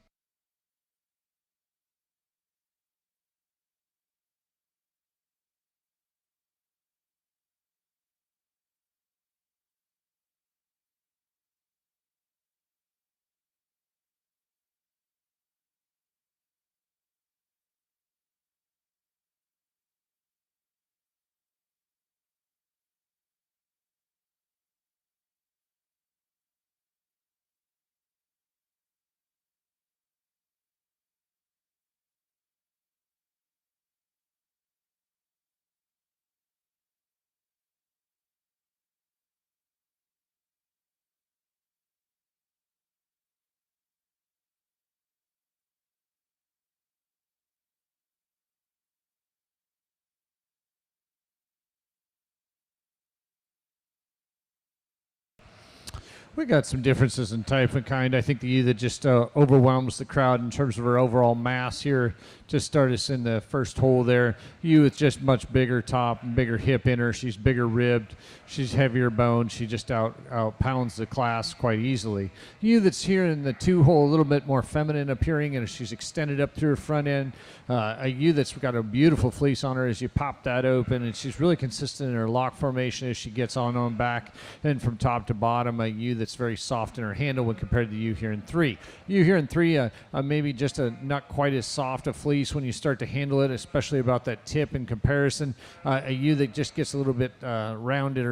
We got some differences in type and kind. I think the ewe that just overwhelms the crowd in terms of her overall mass here just started us in the first hole there. Ewe with just much bigger top and bigger hip in her. She's bigger ribbed. She's heavier boned. She just out pounds the class quite easily. Ewe that's here in the 2 hole, a little bit more feminine appearing, and she's extended up through her front end. A ewe that's got a beautiful fleece on her as you pop that open, and she's really consistent in her lock formation as she gets on back and from top to bottom. A ewe that's very soft in her handle when compared to you here in 3. You here in 3, maybe just not quite as soft a fleece when you start to handle it, especially about that tip in comparison. A ewe that just gets a little bit rounded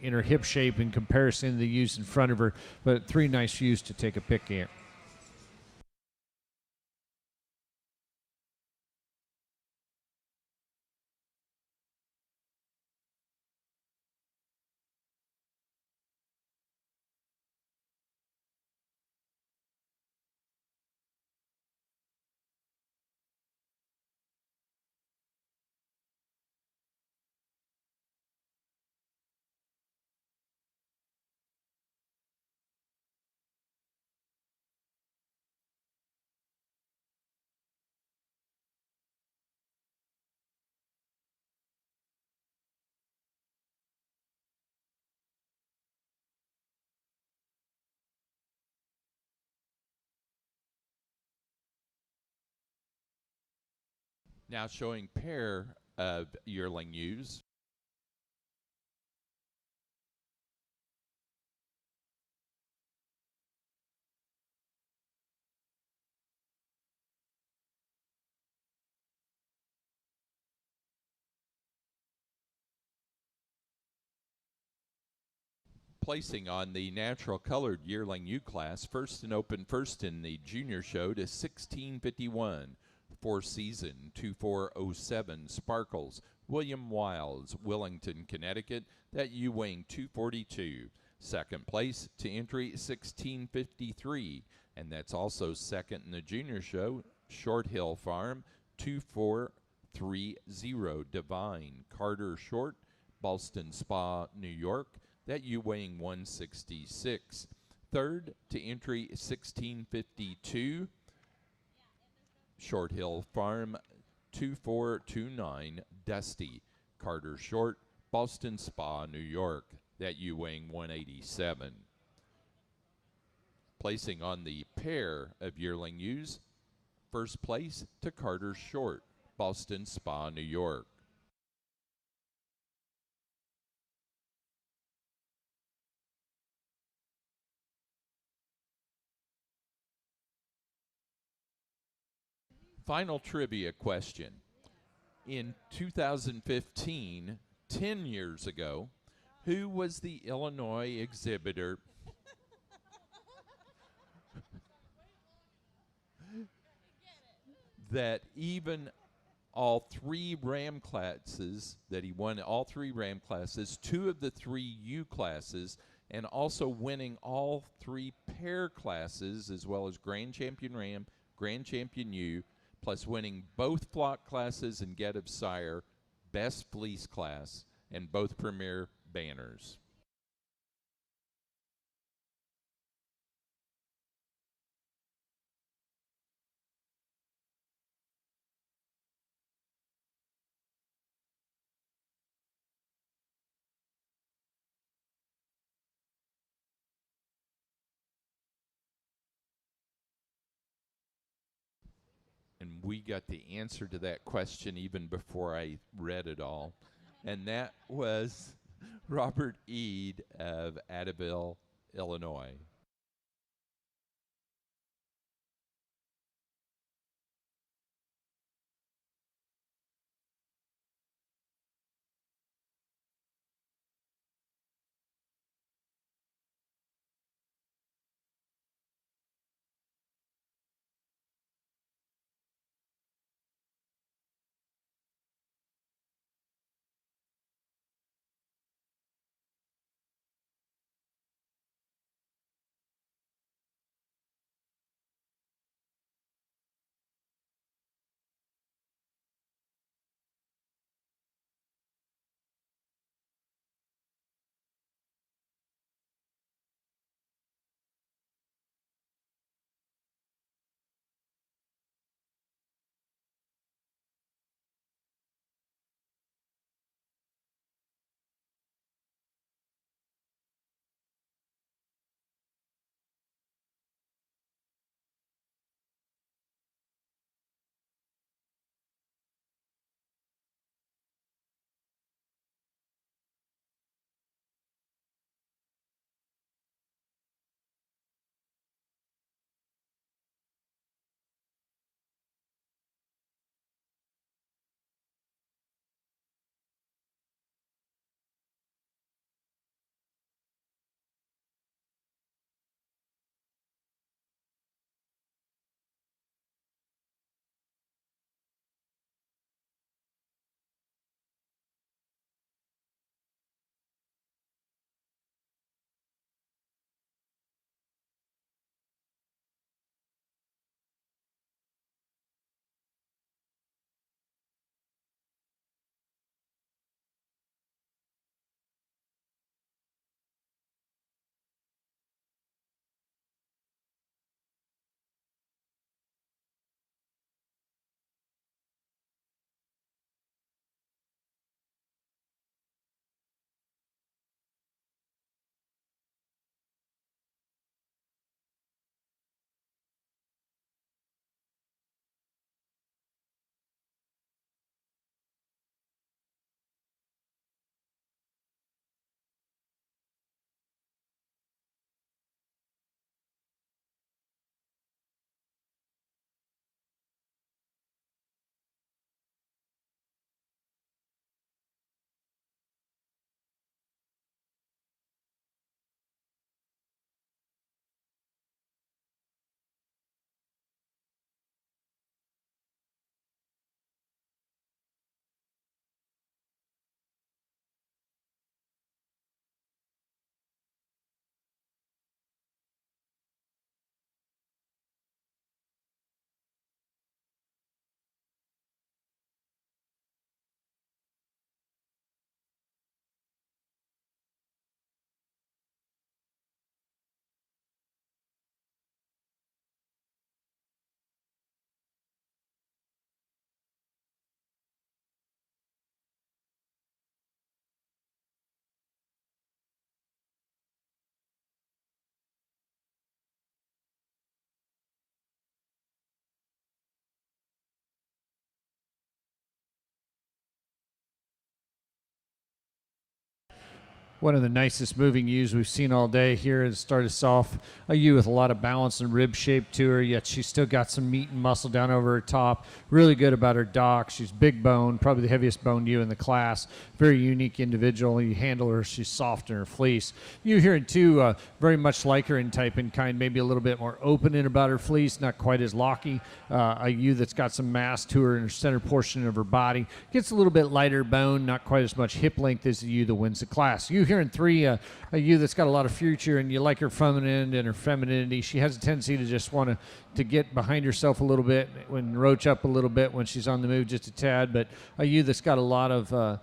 in her hip shape in comparison to the ewes in front of her. But 3 nice ewes to take a pick at. Now showing pair of yearling ewes. Placing on the natural colored yearling ewe class, first and open first in the junior show to 1651. 4 season 2407 Sparkles, William Wiles, Willington, Connecticut. That ewe weighing 242. Second place to entry 1653, and that's also second in the junior show. Short Hill Farm 2430 Divine, Carter Short, Boston Spa, New York. That ewe weighing 166. Third to entry 1652. Short Hill Farm 2429 Dusty, Carter Short, Boston Spa, New York. That ewe weighing 187. Placing on the pair of yearling ewes, first place to Carter Short, Boston Spa, New York. Final trivia question. In 2015, 10 years ago, who was the Illinois exhibitor that even all three Ram classes, that he won all three Ram classes, two of the three U classes, and also winning all three pair classes, as well as Grand Champion Ram, Grand Champion U, plus winning both flock classes and Get of Sire, Best Fleece class, and both Premier banners. And we got the answer to that question even before I read it all. And that was Robert Eade of Abbeville, Illinois. One of the nicest moving ewes we've seen all day here. It started us off a ewe with a lot of balance and rib shape to her, yet she's still got some meat and muscle down over her top. Really good about her dock. She's big bone, probably the heaviest boned ewe in the class. Very unique individual. You handle her, she's soft in her fleece. You here in two, very much like her in type and kind, maybe a little bit more open in about her fleece, not quite as locky. A ewe that's got some mass to her in her center portion of her body. Gets a little bit lighter bone, not quite as much hip length as the ewe that wins the class. You here in three, a ewe that's got a lot of future, and you like her feminine and her femininity. She has a tendency to just want to get behind herself a little bit, when roach up a little bit when she's on the move just a tad, but a ewe that's got a lot of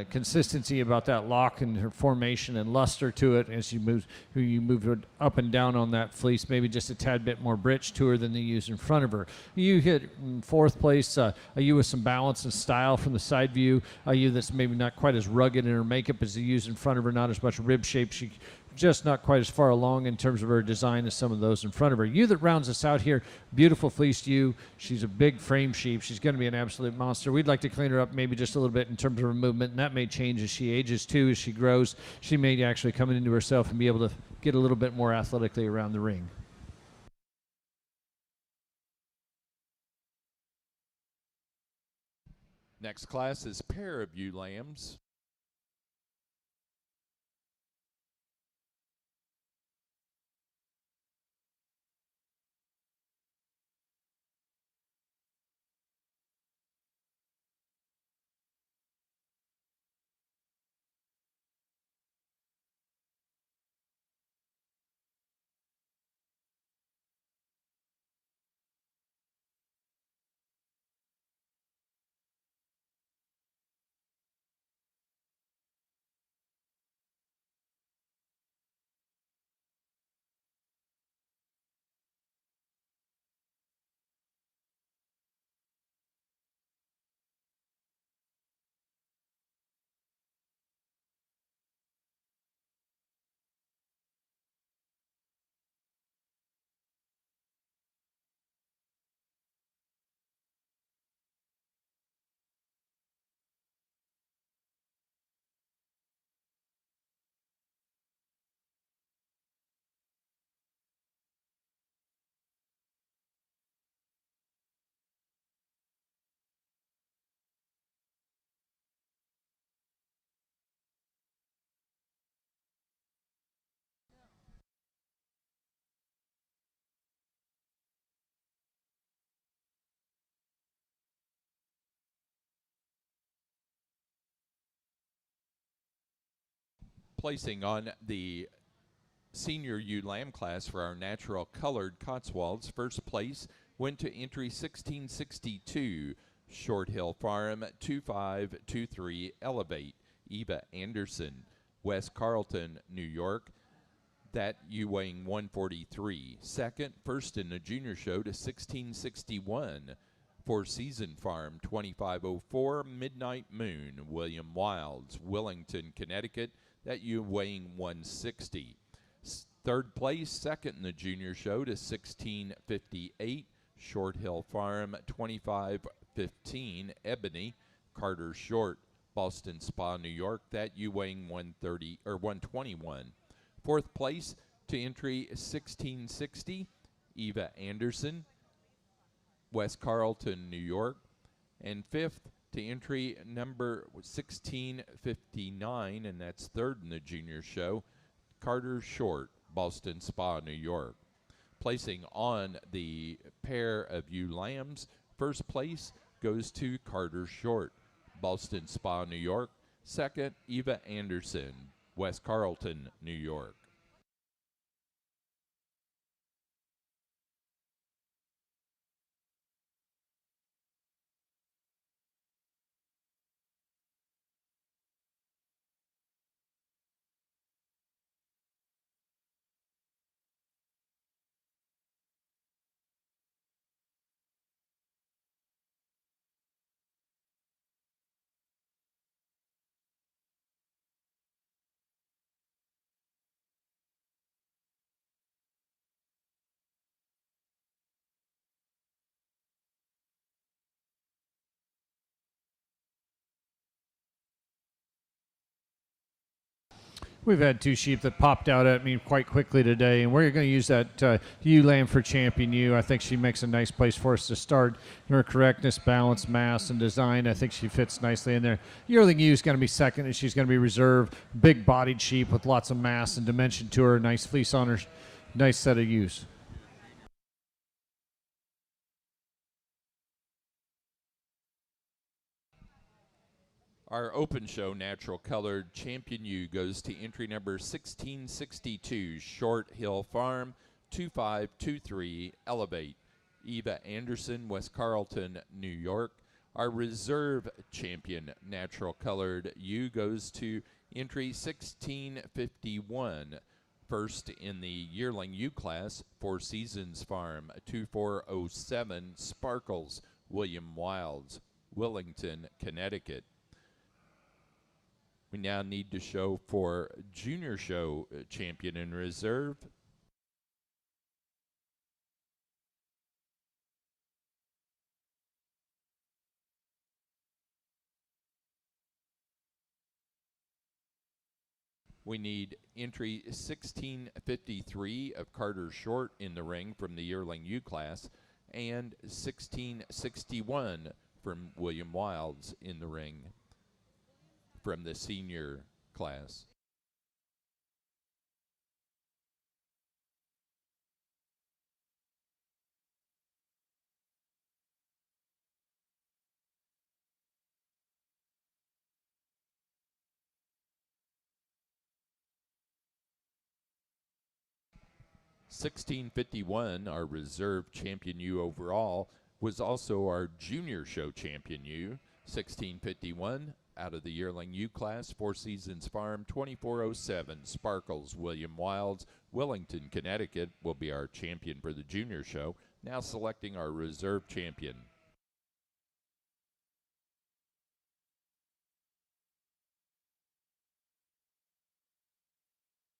consistency about that lock and her formation and luster to it as you move her up and down on that fleece, maybe just a tad bit more britch to her than the ewes in front of her. You hit in fourth place, a ewe with some balance and style from the side view, a ewe that's maybe not quite as rugged in her makeup as the ewes in front of her, not as much rib shape. She just not quite as far along in terms of her design as some of those in front of her. Ewe that rounds us out here, beautiful fleeced ewe. She's a big frame sheep. She's going to be an absolute monster. We'd like to clean her up maybe just a little bit in terms of her movement, and that may change as she ages too, as she grows. She may actually come into herself and be able to get a little bit more athletically around the ring. Next class is pair of ewe lambs. Placing on the senior ewe lamb class for our natural colored Cotswolds, first place went to entry 1662, Short Hill Farm 2523 Elevate, Eva Anderson, West Carlton, New York. That ewe weighing 143. Second, first in the junior show to 1661, Four Season Farm 2504 Midnight Moon, William Wilds, Willington, Connecticut. That ewe weighing 160. Third place, second in the junior show to 1658, Short Hill Farm 2515 Ebony, Carter Short, Boston Spa, New York. That ewe weighing 130 or 121. Fourth place to entry 1660, Eva Anderson, West Carlton, New York. And fifth to entry number 1659, and that's third in the junior show, Carter Short, Boston Spa, New York. Placing on the pair of ewe lambs, first place goes to Carter Short, Boston Spa, New York. Second, Eva Anderson, West Carlton, New York. We've had two sheep that popped out at me quite quickly today, and we're going to use that ewe lamb for champion ewe. I think she makes a nice place for us to start. Her correctness, balance, mass, and design, I think she fits nicely in there. Yearling ewe is going to be second, and she's going to be reserve. Big-bodied sheep with lots of mass and dimension to her. Nice fleece on her. Nice set of ewes. Our open show natural colored champion ewe goes to entry number 1662, Short Hill Farm, 2523, Elevate. Eva Anderson, West Carlton, New York. Our reserve champion natural colored ewe goes to entry 1651, first in the yearling ewe class, Four Seasons Farm, 2407, Sparkles, William Wilds, Willington, Connecticut. We now need to show for junior show champion in reserve. We need entry 1653 of Carter Short in the ring from the yearling U class, and 1661 from William Wilds in the ring from the senior class. $16.51, our reserve champion U overall, was also our junior show champion U. $16.51 out of the yearling U class, Four Seasons Farm, 2407, Sparkles, William Wilds, Willington, Connecticut will be our champion for the junior show. Now selecting our reserve champion.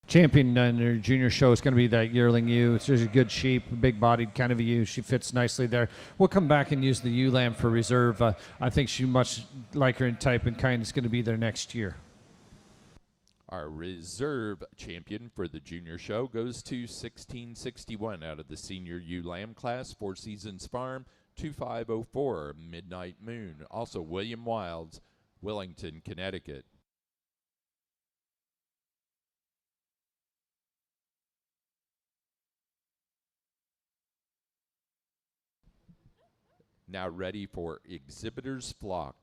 Champion in their junior show is going to be that yearling ewe. It's just a good sheep, big-bodied kind of a ewe. She fits nicely there. We'll come back and use the ewe lamb for reserve. I think she much like her in type and kind is going to be there next year. Our reserve champion for the junior show goes to 1661 out of the senior ewe lamb class, Four Seasons Farm, 2504, Midnight Moon. Also William Wilds, Willington, Connecticut. Now ready for Exhibitor's Flock.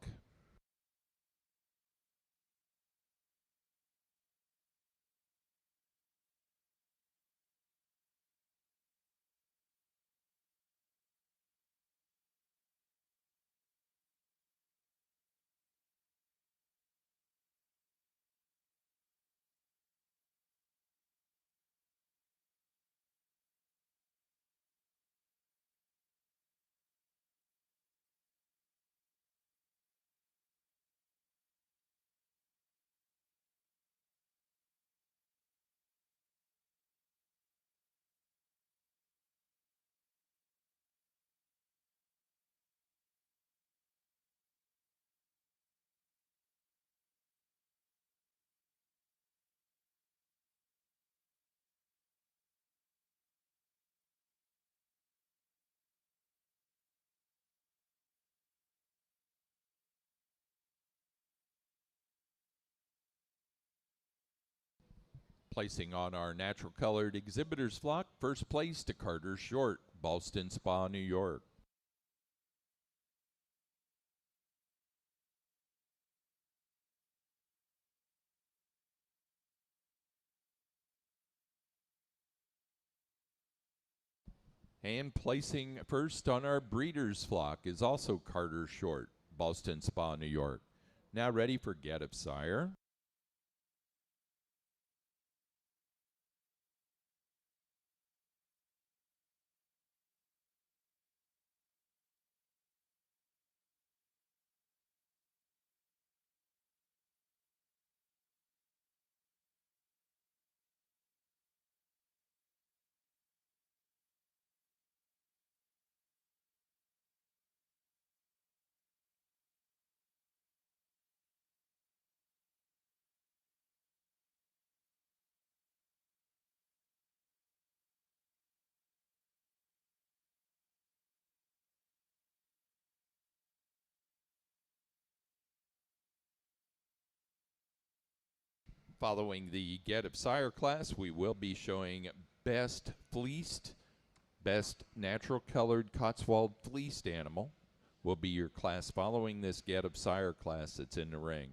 Placing on our natural colored Exhibitor's Flock, first place to Carter Short, Ballston Spa, New York. And placing first on our Breeder's Flock is also Carter Short, Ballston Spa, New York. Now ready for Get of Sire. Following the Get of Sire class, we will be showing best fleeced, best natural colored Cotswold fleeced animal will be your class following this Get of Sire class that's in the ring.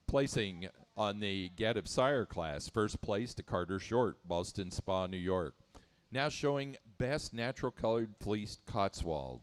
Placing on the Get of Sire class, first place to Carter Short, Boston Spa, New York. Now showing best natural colored fleeced Cotswold.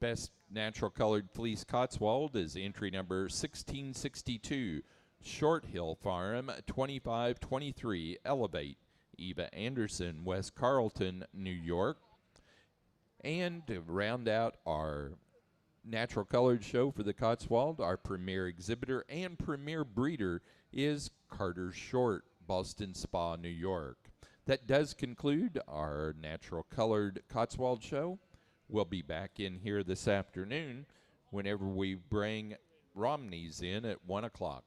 Best natural colored fleece Cotswold is entry number 1662, Short Hill Farm, 2523 Elevate, Eva Anderson, West Carlton, New York. And to round out our natural colored show for the Cotswold, our premier exhibitor and premier breeder is Carter Short, Boston Spa, New York. That does conclude our natural colored Cotswold show. We'll be back in here this afternoon whenever we bring Romneys in at 1 o'clock.